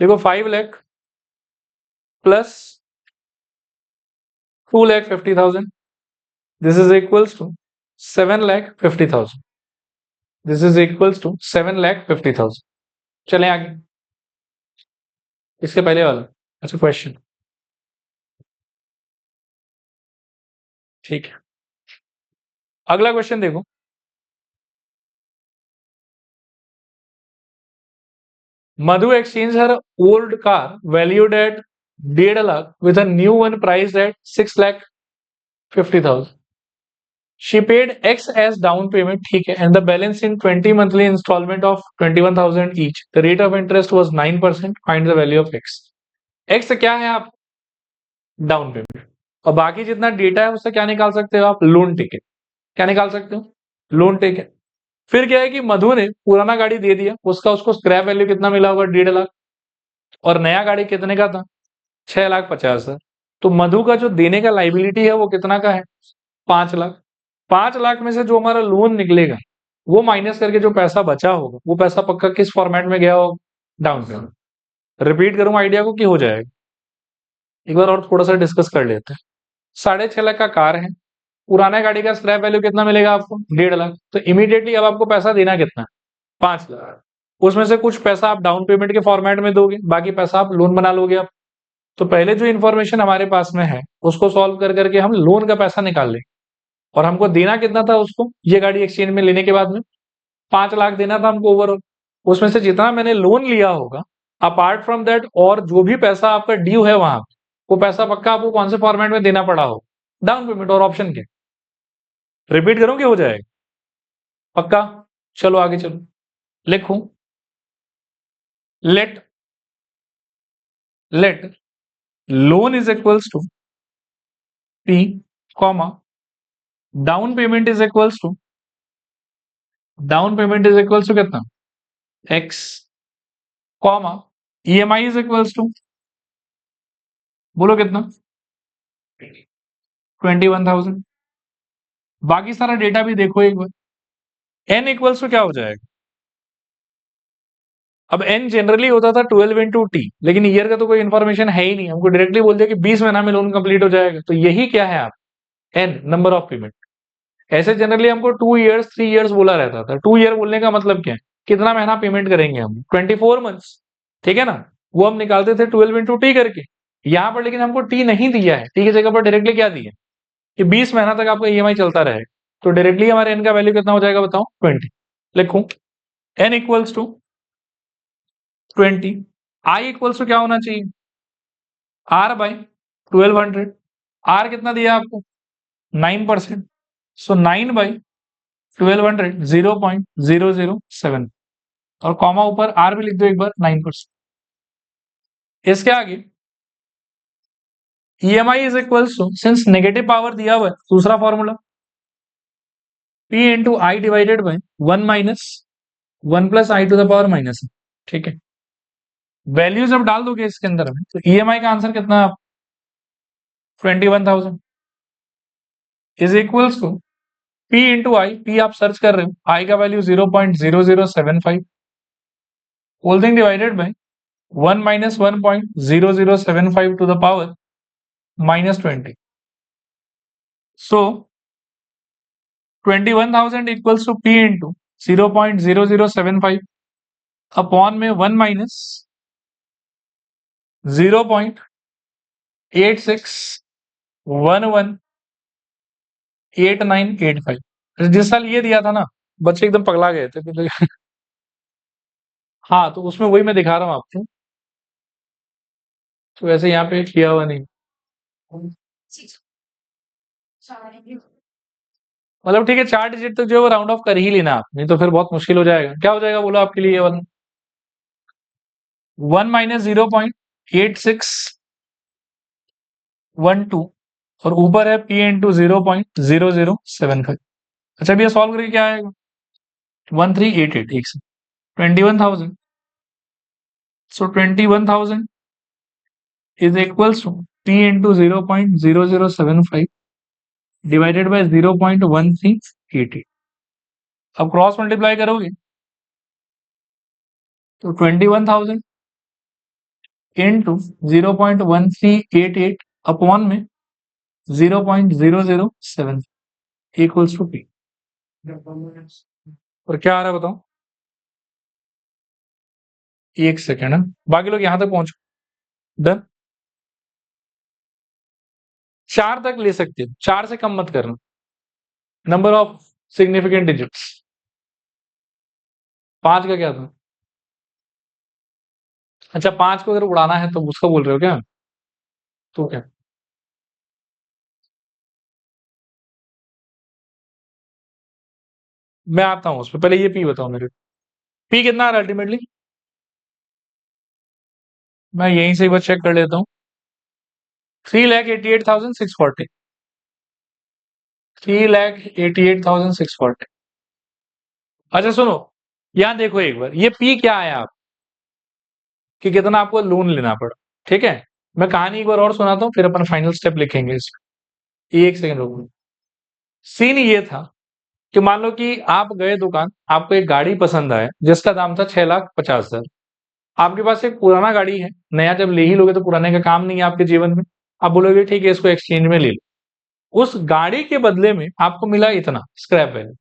देखो 5 lakh plus 2,50,000, this is equals to 7,50,000, this is equals to 7,50,000। चलें आगे, इसके पहले वाला अच्छा क्वेश्चन, ठीक है। अगला क्वेश्चन देखो, Madhu exchanged her old car valued at 1.5 lakh with a new one priced at 6,50,000. She paid X as down payment, ठीक है, and the balance in 20 monthly installment of 21,000 each. The rate of interest was 9%. Find the value of X. X क्या है आप, down payment, और बाकी जितना data है उससे क्या निकाल सकते हो आप, लोन टिकट। क्या निकाल सकते हो, लोन टिकट। फिर क्या है कि मधु ने पुराना गाड़ी दे दिया, उसका उसको स्क्रैप वैल्यू कितना मिला होगा, 1.5 लाख, और नया गाड़ी कितने का था, 6,50,000। तो मधु का जो देने का लाइबिलिटी है वो कितना का है, 5 लाख। 5 लाख में से जो हमारा लोन निकलेगा वो माइनस करके जो पैसा बचा होगा वो पैसा पक्का किस फॉर्मेट में गया होगा, डाउन पेमेंट। रिपीट करूं आइडिया को कि हो जाएगा, एक बार और थोड़ा सा डिस्कस कर लेते हैं। 6.5 लाख का कार है, पुराना गाड़ी का स्क्रैप वैल्यू कितना मिलेगा आपको, 1.5 लाख। तो इमीडिएटली अब आपको पैसा देना कितना है, 5 लाख। उसमें से कुछ पैसा आप डाउन पेमेंट के फॉर्मेट में दोगे, बाकी पैसा आप लोन बना लोगे आप। तो पहले जो इन्फॉर्मेशन हमारे पास में है उसको सॉल्व कर करके हम लोन का पैसा निकाल लेंगे, और हमको देना कितना था उसको, ये गाड़ी एक्सचेंज में लेने के बाद में 5 लाख देना था हमको ओवरऑल। उसमें से जितना मैंने लोन लिया होगा, अपार्ट फ्रॉम दैट और जो भी पैसा आपका ड्यू है वहां, वो पैसा पक्का आपको कौन से फॉर्मेट में देना पड़ा हो, डाउन पेमेंट और ऑप्शन के। रिपीट करूं कि हो जाएगा पक्का? चलो आगे चलो, लिखूं, let let loan is equals to P, comma down payment is equals to कितना, X, comma EMI is equals to, बोलो कितना, 21,000। बाकी सारा डेटा भी देखो एक बार। एन इक्वल्स टू क्या हो जाएगा, अब एन जनरली होता था 12 इंटू टी, लेकिन ईयर का तो कोई इन्फॉर्मेशन है ही नहीं, हमको डायरेक्टली बोल दिया कि 20 महीना में लोन कंप्लीट हो जाएगा, तो यही क्या है आप, एन नंबर ऑफ पेमेंट। ऐसे जनरली हमको 2 इयर्स 3 इयर्स बोला रहता था। 2 ईयर बोलने का मतलब क्या है, कितना महीना पेमेंट करेंगे हम, 24 मंथ्स, ठीक है ना। वो हम निकालते थे 12 इंटू टी करके। यहाँ पर लेकिन हमको टी नहीं दिया है, टी की जगह पर डायरेक्टली क्या दिया कि 20 महीना तक आपका ईएमआई चलता रहेगा। तो डायरेक्टली हमारे एन का वैल्यू कितना हो जाएगा बताओ, 20। लिखूं, N equals to 20, I equals to क्या होना चाहिए, आर बाई 1200। आर कितना दिया आपको, 9%। सो 9/1200, 0.007, और कॉमा ऊपर आर भी लिख दो एक बार, 9%। इसके आगे EMI is equals to, since negative power दिया हुआ है, दूसरा formula P into I divided by 1 plus I to the power minus, ठीक है। वैल्यू जब डाल दोगे इसके अंदर में, तो ईएमआई का आंसर कितना है, 21,000 is equals to P into I, P आप सर्च कर रहे हो, आई का value 0.0075, whole thing divided by 1 minus 1.0075 to the power -20। So 21,000 equals to P into 0.0075 upon में 1 माइनस 0.86118985। जिस साल ये दिया था ना, बच्चे एकदम पगला गए थे हाँ, तो उसमें वही मैं दिखा रहा हूँ आपको, तो वैसे यहाँ पे किया हुआ नहीं, मतलब ठीक है, 4 डिजिट तक जो है वो राउंड ऑफ कर ही लेना आप, नहीं तो फिर बहुत मुश्किल हो जाएगा। क्या हो जाएगा बोलो आपके लिए, 1 माइनस 0.8612, और ऊपर है P इंटू 0.0075। अच्छा, भैया सॉल्व करके क्या आएगा, 1388, एक से 21,000। So 21,000 is equals to P into 0.0075 divided by 0.1388। अब क्रॉस मल्टीप्लाई करोगे तो 21,000 इंटू 0.1388 अपॉन में 0.007 इक्वल्स टू P। और क्या आ रहा है बताओ, एक सेकेंड है, बाकी लोग यहां तक पहुंचो, डन। 4 तक ले सकते हो, 4 से कम मत करना, नंबर ऑफ सिग्निफिकेंट डिजिट्स। 5 का क्या था, अच्छा 5 को अगर उड़ाना है तो उसका बोल रहे हो क्या, तो क्या, मैं आता हूं उस पर, पहले ये पी बताओ मेरे, पी कितना आ रहा है अल्टीमेटली, मैं यहीं से एक बार चेक कर लेता हूँ, 3,88,640, 3,88,640। अच्छा सुनो, यहां देखो एक बार, ये पी क्या है आप, कि कितना आपको लोन लेना पड़ा, ठीक है। मैं कहानी एक बार और सुनाता हूँ, फिर अपन फाइनल स्टेप लिखेंगे इसमें, एक सेकंड रुको। सीन ये था कि मान लो कि आप गए दुकान, आपको एक गाड़ी पसंद आया जिसका दाम था 6,50,000। आपके पास एक पुराना गाड़ी है, नया जब ले ही लोगे तो पुराने का काम नहीं है आपके जीवन में, आप बोलोगे ठीक है इसको एक्सचेंज में ले लो। उस गाड़ी के बदले में आपको मिला इतना स्क्रैप वैल्यू,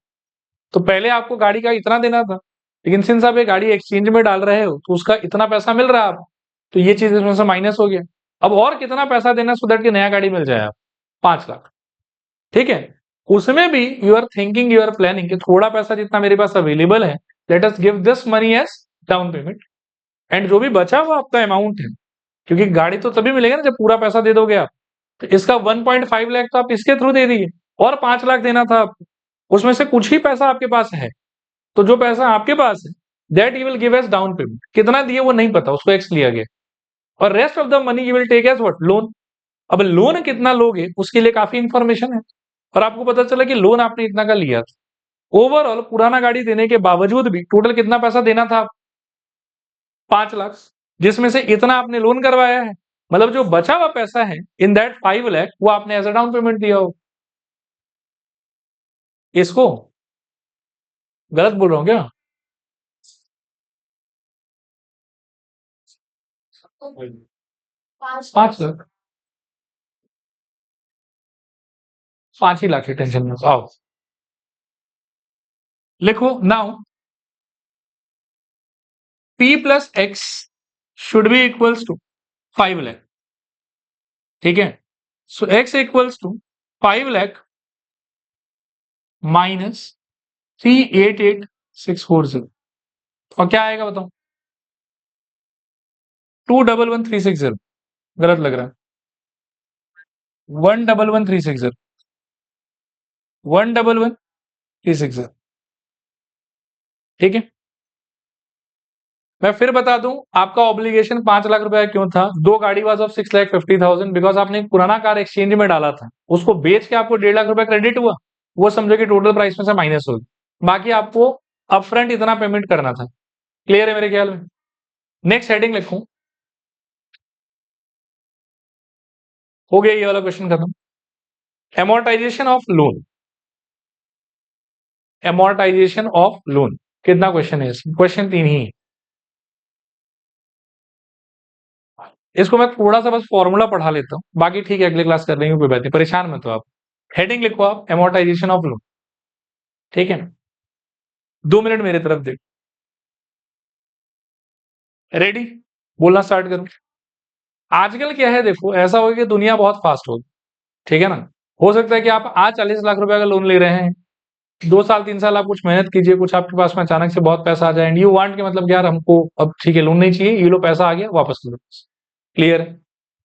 तो पहले आपको गाड़ी का इतना देना था, लेकिन सिंस आप ये गाड़ी एक्सचेंज में डाल रहे हो तो उसका इतना पैसा मिल रहा है आपको, तो ये चीज इसमें से माइनस हो गया। अब और कितना पैसा देना सो दैट कि नया गाड़ी मिल जाए आप, 5 लाख, ठीक है। उसमें भी you are thinking, you are planning कि थोड़ा पैसा जितना मेरे पास अवेलेबल है, let us give this money as down payment, and जो भी बचा हुआ आपका अमाउंट है, क्योंकि गाड़ी तो तभी मिलेगा ना जब पूरा पैसा दे दोगे आप, तो इसका 1.5 लाख तो आप इसके थ्रू दे दिए, और 5 लाख देना था आपको, उसमें से कुछ ही पैसा आपके पास है, तो जो पैसा आपके पास है that you will give as down payment. कितना दिए वो नहीं पता, उसको एक्स लिया गया, और rest of the money you will take as what, loan. अब लोन कितना लोगे उसके लिए काफी इंफॉर्मेशन है, और आपको पता चला कि लोन आपने इतना का लिया था, ओवरऑल पुराना गाड़ी देने के बावजूद भी टोटल कितना पैसा देना था, 5 लाख, जिसमें से इतना आपने लोन करवाया है, मतलब जो बचा हुआ पैसा है इन दैट 5 लाख वो आपने एज अ डाउन पेमेंट दिया हो। इसको गलत बोल रहा हूं क्या? 5 लाख, 5 ही लाख की टेंशन में आओ, लिखो now P plus X should be equals to 5 lakh, ठीक है। So X equals to 5 lakh minus 388640, और क्या आएगा बताओ? 211360, गलत लग रहा है, 111360, 111360, ठीक है। मैं फिर बता दूं, आपका ऑब्लिगेशन 5 लाख रुपया क्यों था? दो गाड़ी वाज ऑफ 6,50,000, बिकॉज आपने एक पुराना कार एक्सचेंज में डाला था, उसको बेच के आपको 1.5 लाख रुपया क्रेडिट हुआ, वो समझो कि टोटल प्राइस में से माइनस होगी, बाकी आपको अपफ्रंट इतना पेमेंट करना था। क्लियर है मेरे ख्याल में? नेक्स्ट हेडिंग लिखूं, हो गया ये वाला क्वेश्चन खत्म। Amortisation of loan, amortisation of loan कितना क्वेश्चन है इसमें? क्वेश्चन 3 ही है। इसको मैं थोड़ा सा बस फॉर्मूला पढ़ा लेता हूँ, बाकी ठीक है अगले क्लास कर लेंगे, कोई बात नहीं, परेशान मत हो आप। हेडिंग लिखो आप, एमोर्टाइजेशन ऑफ लोन, ठीक है। 2 मिनट मेरे तरफ देखो, रेडी, बोलना स्टार्ट करो। आजकल क्या है, देखो ऐसा होगा कि दुनिया बहुत फास्ट होगी, ठीक है ना। हो सकता है कि आप आज 40 लाख रुपए का लोन ले रहे हैं, 2 साल 3 साल आप कुछ मेहनत कीजिए, कुछ आपके पास में अचानक से बहुत पैसा आ जाए, एंड यू वांट के मतलब यार हमको अब ठीक है लोन नहीं चाहिए, ये लो पैसा आ गया वापस लो। क्लियर है?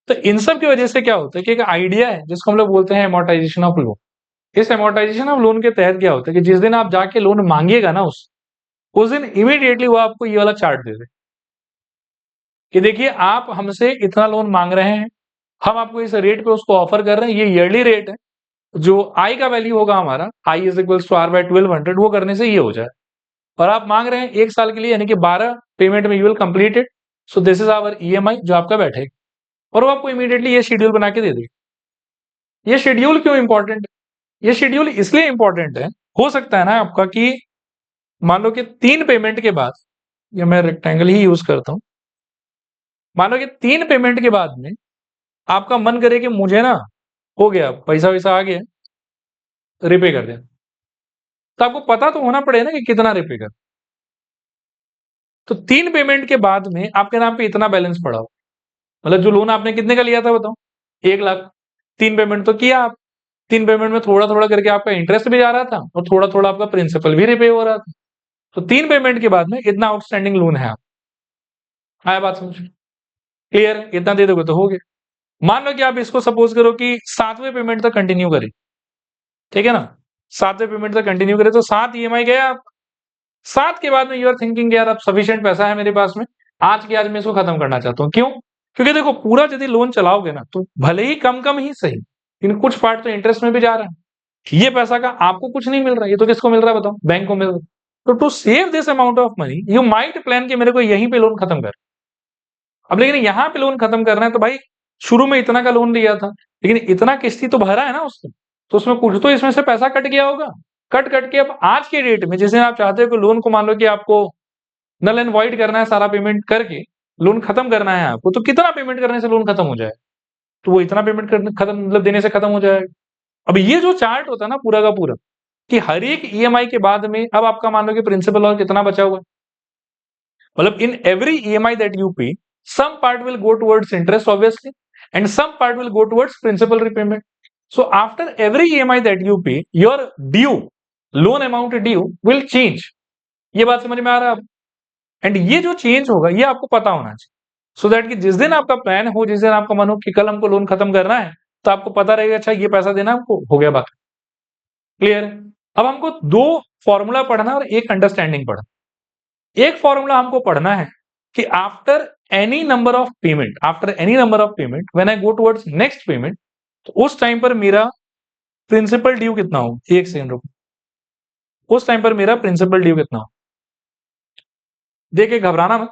तो इन सब की वजह से क्या होता है कि एक आइडिया है जिसको हम लोग बोलते हैं एमोर्टाइजेशन ऑफ लोन। इस एमोर्टाइजेशन ऑफ लोन के तहत क्या होता है कि जिस दिन आप जाके लोन मांगिएगा ना उस दिन इमीडिएटली वो आपको ये वाला चार्ट दे दे कि देखिए आप हमसे इतना लोन मांग रहे हैं, हम आपको इस रेट पे उसको ऑफर कर रहे हैं, ये ईयरली रेट है, जो आई का वैल्यू होगा हमारा I is equals to R by 1200, वो करने से ये हो जाए, और आप मांग रहे हैं 1 साल के लिए, यानी कि 12 पेमेंट में you will complete it, so this is our EMI जो आपका बैठेगा, और वो आपको इमीडिएटली ये शेड्यूल बना के दे देगा। ये शेड्यूल क्यों इंपॉर्टेंट है? ये शेड्यूल इसलिए इंपॉर्टेंट है, हो सकता है ना आपका कि मान लो कि 3 पेमेंट के बाद, या मैं रेक्टेंगल ही यूज करता हूं, मान लो कि 3 पेमेंट के बाद में आपका मन करे कि मुझे ना हो गया पैसा वैसा आ गया, रिपे कर देना, तो आपको पता तो होना पड़ेगा ना कि कितना रिपे कर। तो 3 पेमेंट के बाद में आपके नाम पे इतना बैलेंस पड़ा हो, मतलब जो लोन आपने कितने का लिया था बताओ, 1 लाख, 3 पेमेंट तो किया आप, 3 पेमेंट में थोड़ा थोड़ा करके आपका इंटरेस्ट भी जा रहा था और थोड़ा थोड़ा आपका प्रिंसिपल भी रिपे हो रहा था, तो 3 पेमेंट के बाद में इतना आउटस्टैंडिंग लोन है आप, आया बात समझ? क्लियर है? इतना दे दोगे तो हो गया। मान लो कि आप इसको सपोज करो कि 7वें पेमेंट तक कंटिन्यू करें, ठीक है ना, 7वें पेमेंट तक कंटिन्यू करें, तो 7 ईएमआई गए आप, 7 के बाद में यू आर थिंकिंग यार अब सफिशिएंट पैसा है मेरे पास में, आज के आज मैं इसको खत्म करना चाहता हूँ। क्यों? क्योंकि देखो पूरा यदि लोन चलाओगे ना तो भले ही कम कम ही सही, लेकिन कुछ पार्ट तो इंटरेस्ट में भी जा रहा है, ये पैसा का आपको कुछ नहीं मिल रहा है, ये तो किसको मिल रहा है बताओ? बैंक को मिल रहा है। तो to save this amount of money you might plan कि मेरे को यहीं पे लोन खत्म कर, अब लेकिन यहाँ पे लोन खत्म करना है तो भाई शुरू में इतना का लोन लिया था, लेकिन इतना किस्ती तो भरा है ना उसने, तो उसमें कुछ तो इसमें से पैसा कट गया होगा, कट कट के अब आज के डेट में जिसे आप चाहते हो कि लोन को मान लो कि आपको नल एंड वॉइड करना है, सारा पेमेंट करके लोन खत्म करना है आपको, तो कितना पेमेंट करने से लोन खत्म हो जाए? तो वो इतना पेमेंट करने खत्म मतलब देने से खत्म हो जाएगा। अब ये जो चार्ट होता है ना पूरा का पूरा, कि हर एक ईएमआई के बाद में अब आपका मान लो कि प्रिंसिपल और कितना बचा हुआ, मतलब in every EMI that you pay, some part will go towards interest obviously, and some part will go towards principal repayment. So after every EMI that you pay, your due, loan amount due will change. ये बात समझ में आ रहा है? And ये जो change होगा ये आपको पता होना चाहिए, सो दैट कि जिस दिन आपका प्लान हो, जिस दिन आपका मन हो कि कल हमको लोन खत्म करना है, तो आपको पता रहेगा अच्छा ये पैसा देना हमको हो गया, बाकी क्लियर है। अब हमको दो फॉर्मूला पढ़ना और एक अंडरस्टैंडिंग पढ़ना। एक फॉर्मूला हमको पढ़ना है कि after any number of payment when I go towards next payment, तो उस टाइम पर मेरा प्रिंसिपल ड्यू कितना हो, एक सेकंड रुको, उस टाइम पर मेरा प्रिंसिपल ड्यू कितना हो, देखिए घबराना मत।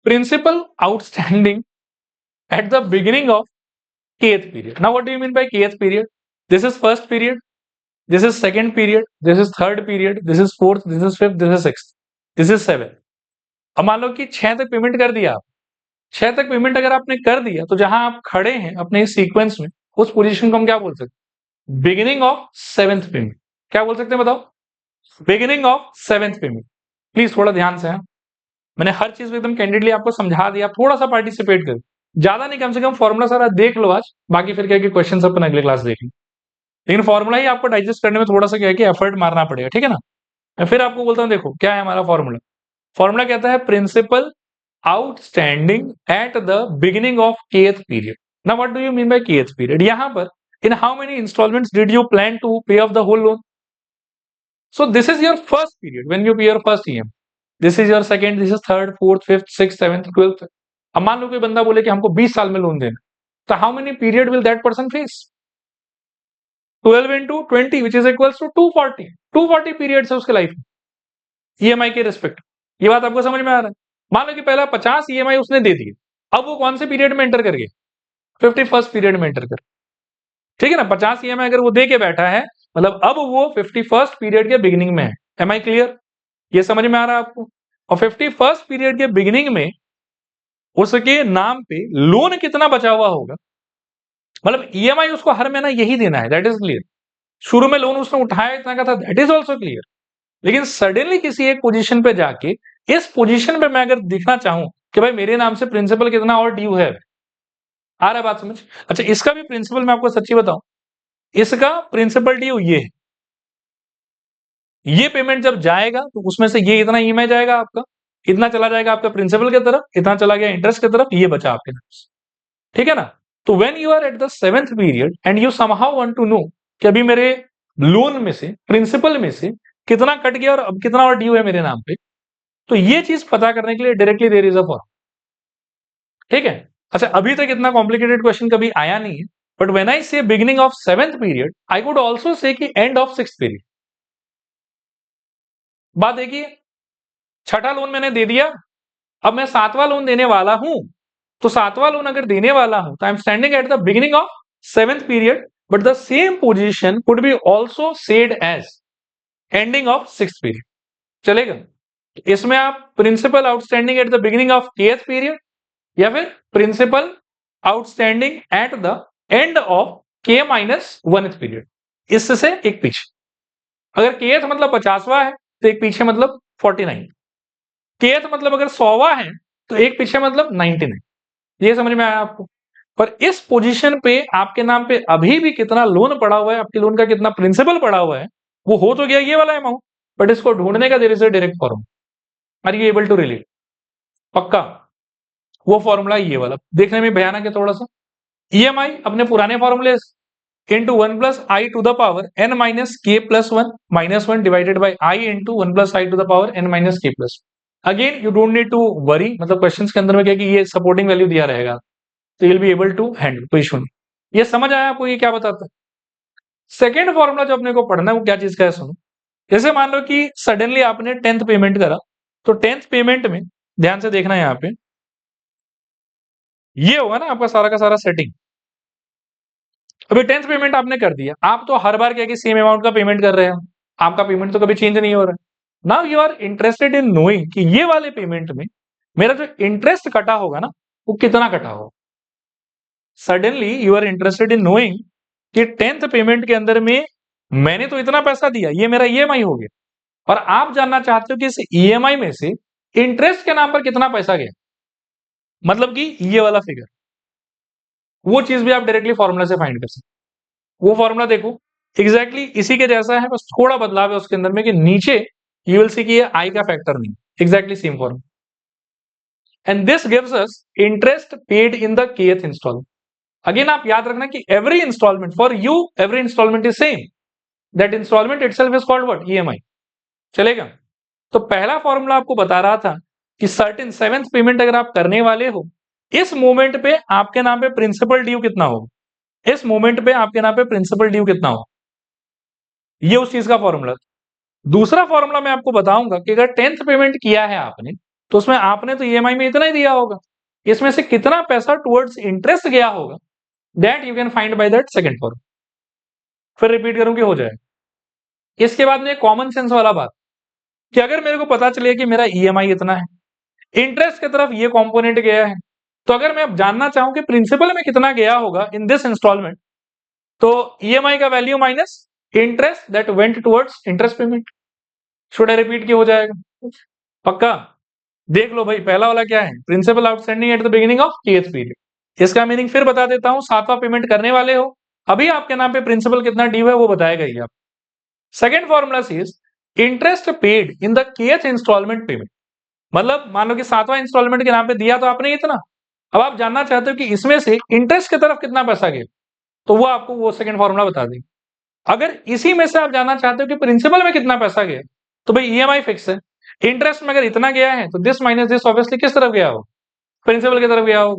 Principal outstanding at the beginning of kth period. Now what do you mean by kth period? This is first period, this is second period, this is third period, this is fourth, this is fifth, this is sixth, this is seventh. अब मान लो कि 6 तक payment कर दिया आप, 6 तक payment अगर आपने कर दिया तो जहां आप खड़े हैं अपने सीक्वेंस में, उस पोजीशन को हम क्या बोल सकते हैं? Beginning of seventh payment. क्या बोल सकते हैं बताओ? Beginning of seventh payment. Please थोड़ा ध्यान से है, मैंने हर चीज एकदम कैंडिडली आपको समझा दिया, थोड़ा सा पार्टिसिपेट करो, ज्यादा नहीं, कम से कम फॉर्मूला सारा देख लो आज, बाकी फिर क्या कि क्वेश्चन अपन अगले क्लास देखेंगे, लेकिन फॉर्मूला ही आपको डाइजेस्ट करने में थोड़ा सा क्या है कि एफर्ट मारना पड़ेगा, ठीक है ना। मैं फिर आपको बोलता हूँ, देखो क्या है हमारा फॉर्मूला। फॉर्मूला कहता है principal outstanding at the beginning of kth period. Now what do you mean by kth period? यहां पर in how many installments did you plan to pay off the whole loan? So this is your first period when you pay your first EM, this is your second, this is third, fourth, fifth, sixth, seventh, twelfth. अब मान लो कोई बंदा बोले कि हमको 20 साल में loan देना, तो how many period will that person face? 12 into 20 which is equals to 240। 240 periods है उसके लाइफ में ईएमआई के रिस्पेक्ट। ये बात आपको समझ में आ रहा है? मान लो कि पहला 50 ईएमआई उसने दे दिए, अब वो कौन से पीरियड में एंटर कर गए? 51st पीरियड में एंटर कर, ठीक है ना। 50 ईएमआई अगर वो दे के बैठा है, मतलब अब वो 51st पीरियड के बिगिनिंग में है। Am I clear? ये समझ में आ रहा है आपको? और 51st पीरियड के बिगिनिंग में उसके नाम पे लोन कितना बचा हुआ होगा, मतलब ईएमआई उसको हर महीना यही देना है, दैट इज क्लियर। शुरू में लोन उसने उठाया इतना का था, दैट इज ऑल्सो क्लियर। लेकिन सडनली किसी एक पोजीशन पे जाके, इस पोजीशन पे मैं अगर दिखना चाहूं कि भाई मेरे नाम से प्रिंसिपल कितना और ड्यू है, आ रहा है बात समझ? अच्छा, इसका भी प्रिंसिपल मैं आपको सच्ची बताऊं, इसका प्रिंसिपल ड्यू ये है, ये पेमेंट जब जाएगा तो उसमें से ये इतना ईएमआई जाएगा आपका, इतना चला जाएगा आपका प्रिंसिपल की तरफ, इतना चला गया इंटरेस्ट की तरफ, ये बचा आपके नाम से, ठीक है ना। तो when you are at the seventh period and you somehow want to know कि अभी मेरे लोन में से, प्रिंसिपल में से कितना कट गया और अब कितना और ड्यू है मेरे नाम पे, तो ये चीज पता करने के लिए directly there is a form, ठीक है। अच्छा, अभी तक इतना कॉम्प्लिकेटेड क्वेश्चन कभी आया नहीं है, बट व्हेन आई से beginning of seventh period, I could also say कि एंड ऑफ सिक्स्थ पीरियड। बात देखिए, छठा लोन मैंने दे दिया, अब मैं सातवां लोन देने वाला हूं, तो सातवां लोन अगर देने वाला हूं तो I am standing at the beginning of seventh period, but the same position could be also said as ending of sixth period. चलेगा? इसमें आप principal outstanding at the beginning of kth period, या फिर principal outstanding at the end of k minus oneth period, इससे एक पीछे। अगर kth मतलब 50वां है तो एक पीछे मतलब 49, केथ मतलब अगर 100वां है तो एक पीछे मतलब 99। ये समझ में आया आपको? पर इस पोजीशन पे आपके नाम पे अभी भी कितना लोन पड़ा हुआ है, आपके लोन का कितना प्रिंसिपल पड़ा हुआ है, वो हो तो गया ये वाला अमाउंट, बट इसको ढूंढने का there is a direct formula. Are you able to relate? पक्का? वो फॉर्मूला ये वाला, देखने में भयानक है थोड़ा सा। ईएमआई अपने पुराने फॉर्मूले into 1 plus I to the power N minus k plus 1 minus 1 divided by I into 1 plus I to the power N minus k plus. Again you don't need to worry, मतलब question के अंदर में क्या कि ये supporting value दिया रहेगा, तो you will be able to handle, कोई इशू नहीं। ये समझ आया आपको ये क्या बताता है? सेकेंड फॉर्मूला जो अपने को पढ़ना है वो क्या चीज का है, सुनो। जैसे मान लो कि सडनली आपने 10th पेमेंट करा, तो 10th पेमेंट में ध्यान से देखना, यहाँ पे ये होगा ना आपका सारा का सारा सेटिंग। अभी 10th पेमेंट आपने कर दिया, आप तो हर बार क्या कि सेम अमाउंट का पेमेंट कर रहे हो, आपका पेमेंट तो कभी चेंज नहीं हो रहा है। Now you are interested in knowing कि ये वाले पेमेंट में मेरा जो इंटरेस्ट कटा होगा ना, वो कितना कटा होगा। Suddenly you are interested in knowing कि 10th पेमेंट के अंदर में मैंने तो इतना पैसा दिया, ये मेरा ईएमआई हो गया, और आप जानना चाहते हो कि इस ईएमआई में से इंटरेस्ट के नाम पर कितना पैसा गया, मतलब कि ये वाला फिगर। वो चीज भी आप डायरेक्टली फॉर्मूला से फाइंड कर सकते। वो फॉर्मूला देखो एग्जैक्टली इसी के जैसा है, बस थोड़ा बदलाव है उसके अंदर में कि नीचे यू विल सी कि ये आई का फैक्टर नहीं, exactly same form. And this gives us interest paid in the kth installment. Again आप याद रखना कि every installment for you, every installment is same, that installment itself is called what, EMI. चलेगा? तो पहला फॉर्मूला आपको बता रहा था कि सर्टेन सेवेंथ पेमेंट अगर आप करने वाले हो, इस मोमेंट पे आपके नाम पे प्रिंसिपल ड्यू कितना होगा, इस मोमेंट पे आपके नाम पे प्रिंसिपल ड्यू कितना होगा, ये उस चीज का फॉर्मूला। दूसरा फॉर्मूला मैं आपको बताऊंगा कि अगर 10th पेमेंट किया है आपने, तो उसमें आपने तो ईएमआई में इतना ही दिया होगा, इसमें से कितना पैसा टुवर्ड्स इंटरेस्ट गया होगा, that you can find by that second formula. फिर रिपीट करूं कि हो जाए। इसके बाद में कॉमन सेंस वाला बात, कि अगर मेरे को पता चले कि मेरा ईएमआई इतना है, इंटरेस्ट की तरफ ये कंपोनेंट गया है, तो अगर मैं अब जानना चाहूं कि प्रिंसिपल में कितना गया होगा इन दिस इंस्टॉलमेंट, तो ईएमआई का value minus interest that went towards interest payment. Should I repeat कि हो जाएगा? पक्का? देख लो भाई, पहला वाला क्या है, principal outstanding at the beginning of kth period. इसका मीनिंग फिर बता देता हूं, सातवां पेमेंट करने वाले हो, अभी आपके नाम पे प्रिंसिपल कितना ड्यू है वो बताएगा ही आप। Second formula is interest paid in the kth installment payment. मतलब मान लो कि सातवां इंस्टॉलमेंट के नाम पे दिया तो आपने इतना, अब आप जानना चाहते हो कि इसमें से इंटरेस्ट की तरफ कितना पैसा गया, तो वो आपको वो सेकंड फॉर्मूला बता देगी। अगर इसी में से आप जानना चाहते हो कि प्रिंसिपल में कितना पैसा गया, तो भाई ईएमआई फिक्स है, इंटरेस्ट में अगर इतना गया है तो दिस माइनस दिस ऑब्वियसली किस तरफ गया हो, प्रिंसिपल की तरफ गया हो।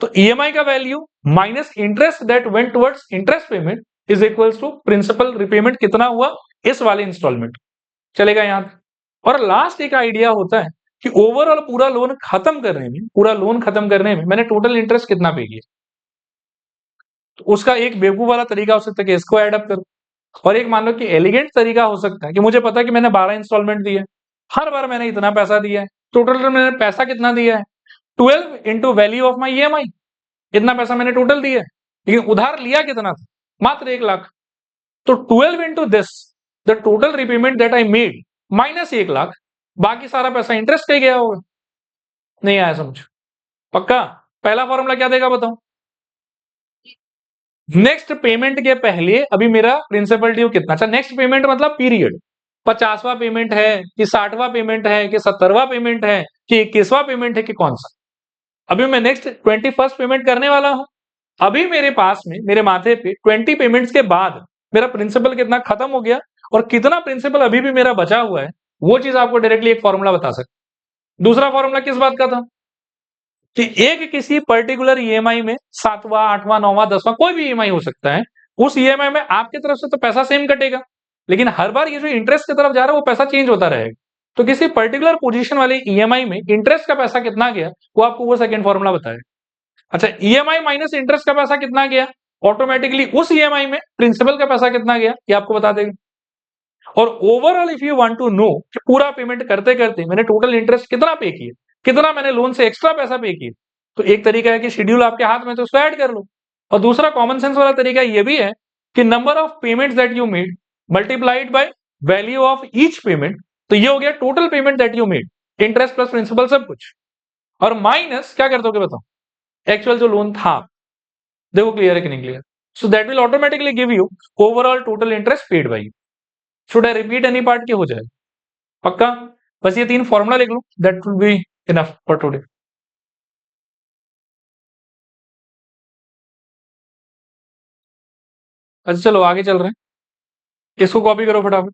तो ईएमआई का value minus interest that went towards interest payment is equals to principal repayment कितना हुआ इस वाले इंस्टॉलमेंट। चलेगा यहां? और लास्ट एक आइडिया होता है कि ओवरऑल पूरा लोन खत्म करने में, पूरा लोन खत्म करने में मैंने टोटल इंटरेस्ट कितना पे किया। तो उसका एक बेवकूफ वाला तरीका हो सकता है कि इसको एड अप करो, और एक मान लो कि एलिगेंट तरीका हो सकता है कि मुझे पता है कि मैंने 12 इंस्टॉलमेंट दिए, हर बार मैंने इतना पैसा दिया है, टोटल मैंने पैसा कितना दिया है, 12 into value of my EMI, इतना पैसा मैंने टोटल दिया है, लेकिन उधार लिया कितना था, मात्र 1 लाख। तो 12 into this the total repayment that I made minus 1 lakh, बाकी सारा पैसा इंटरेस्ट पे गया होगा। नहीं आया समझ? पक्का? पहला फॉर्मूला क्या देगा बताओ? नेक्स्ट पेमेंट के पहले अभी मेरा प्रिंसिपल ड्यू कितना, अच्छा नेक्स्ट पेमेंट मतलब पीरियड, 50वां पेमेंट है कि 60वां पेमेंट है कि 70वां पेमेंट है कि 21वां पेमेंट है कि कौन सा। अभी मैं नेक्स्ट 21st पेमेंट करने वाला हूं, अभी मेरे पास में मेरे माथे पे 20 पेमेंट्स के बाद मेरा प्रिंसिपल कितना खत्म हो गया और कितना प्रिंसिपल अभी भी मेरा बचा हुआ है, वो चीज आपको डायरेक्टली एक फॉर्मूला बता सकता। दूसरा फॉर्मूला किस बात का था कि एक किसी पर्टिकुलर ईएमआई में 7वां 8वां 9वां 10वां कोई भी ईएमआई हो सकता है, उस ईएमआई में आपकी तरफ से तो पैसा सेम कटेगा, लेकिन हर बार ये जो इंटरेस्ट की तरफ जा रहा है वो पैसा चेंज होता रहेगा। तो किसी पर्टिकुलर पोजीशन वाले ईएमआई में इंटरेस्ट का पैसा कितना गया, वो आपको वो सेकंड फॉर्मूला बताएगा। अच्छा, ईएमआई माइनस इंटरेस्ट का पैसा कितना गया, ऑटोमेटिकली उस ईएमआई में प्रिंसिपल का पैसा कितना गया ये आपको बता देगा। और overall if you want to know कि पूरा पेमेंट करते करते मैंने टोटल इंटरेस्ट कितना पे किया, कितना मैंने लोन से एक्स्ट्रा पैसा पे किया, तो एक तरीका है कि शेड्यूल आपके हाथ में तो उसको ऐड कर लो। और दूसरा कॉमन सेंस वाला तरीका ये भी है कि number of payments that you made multiplied by value of each payment, तो ये हो गया total payment that you made, interest plus principal सब कुछ, और माइनस क्या कर दोगे बताओ, एक्चुअल जो लोन था। देखो क्लियर है कि नहीं clear? So that will automatically give you overall total interest paid by you. Should I repeat any part की हो जाए? पक्का? बस ये 3 फॉर्मूला लिख लो, that will be enough for today. अच्छा चलो आगे चल रहे हैं, इसको कॉपी करो फटाफट।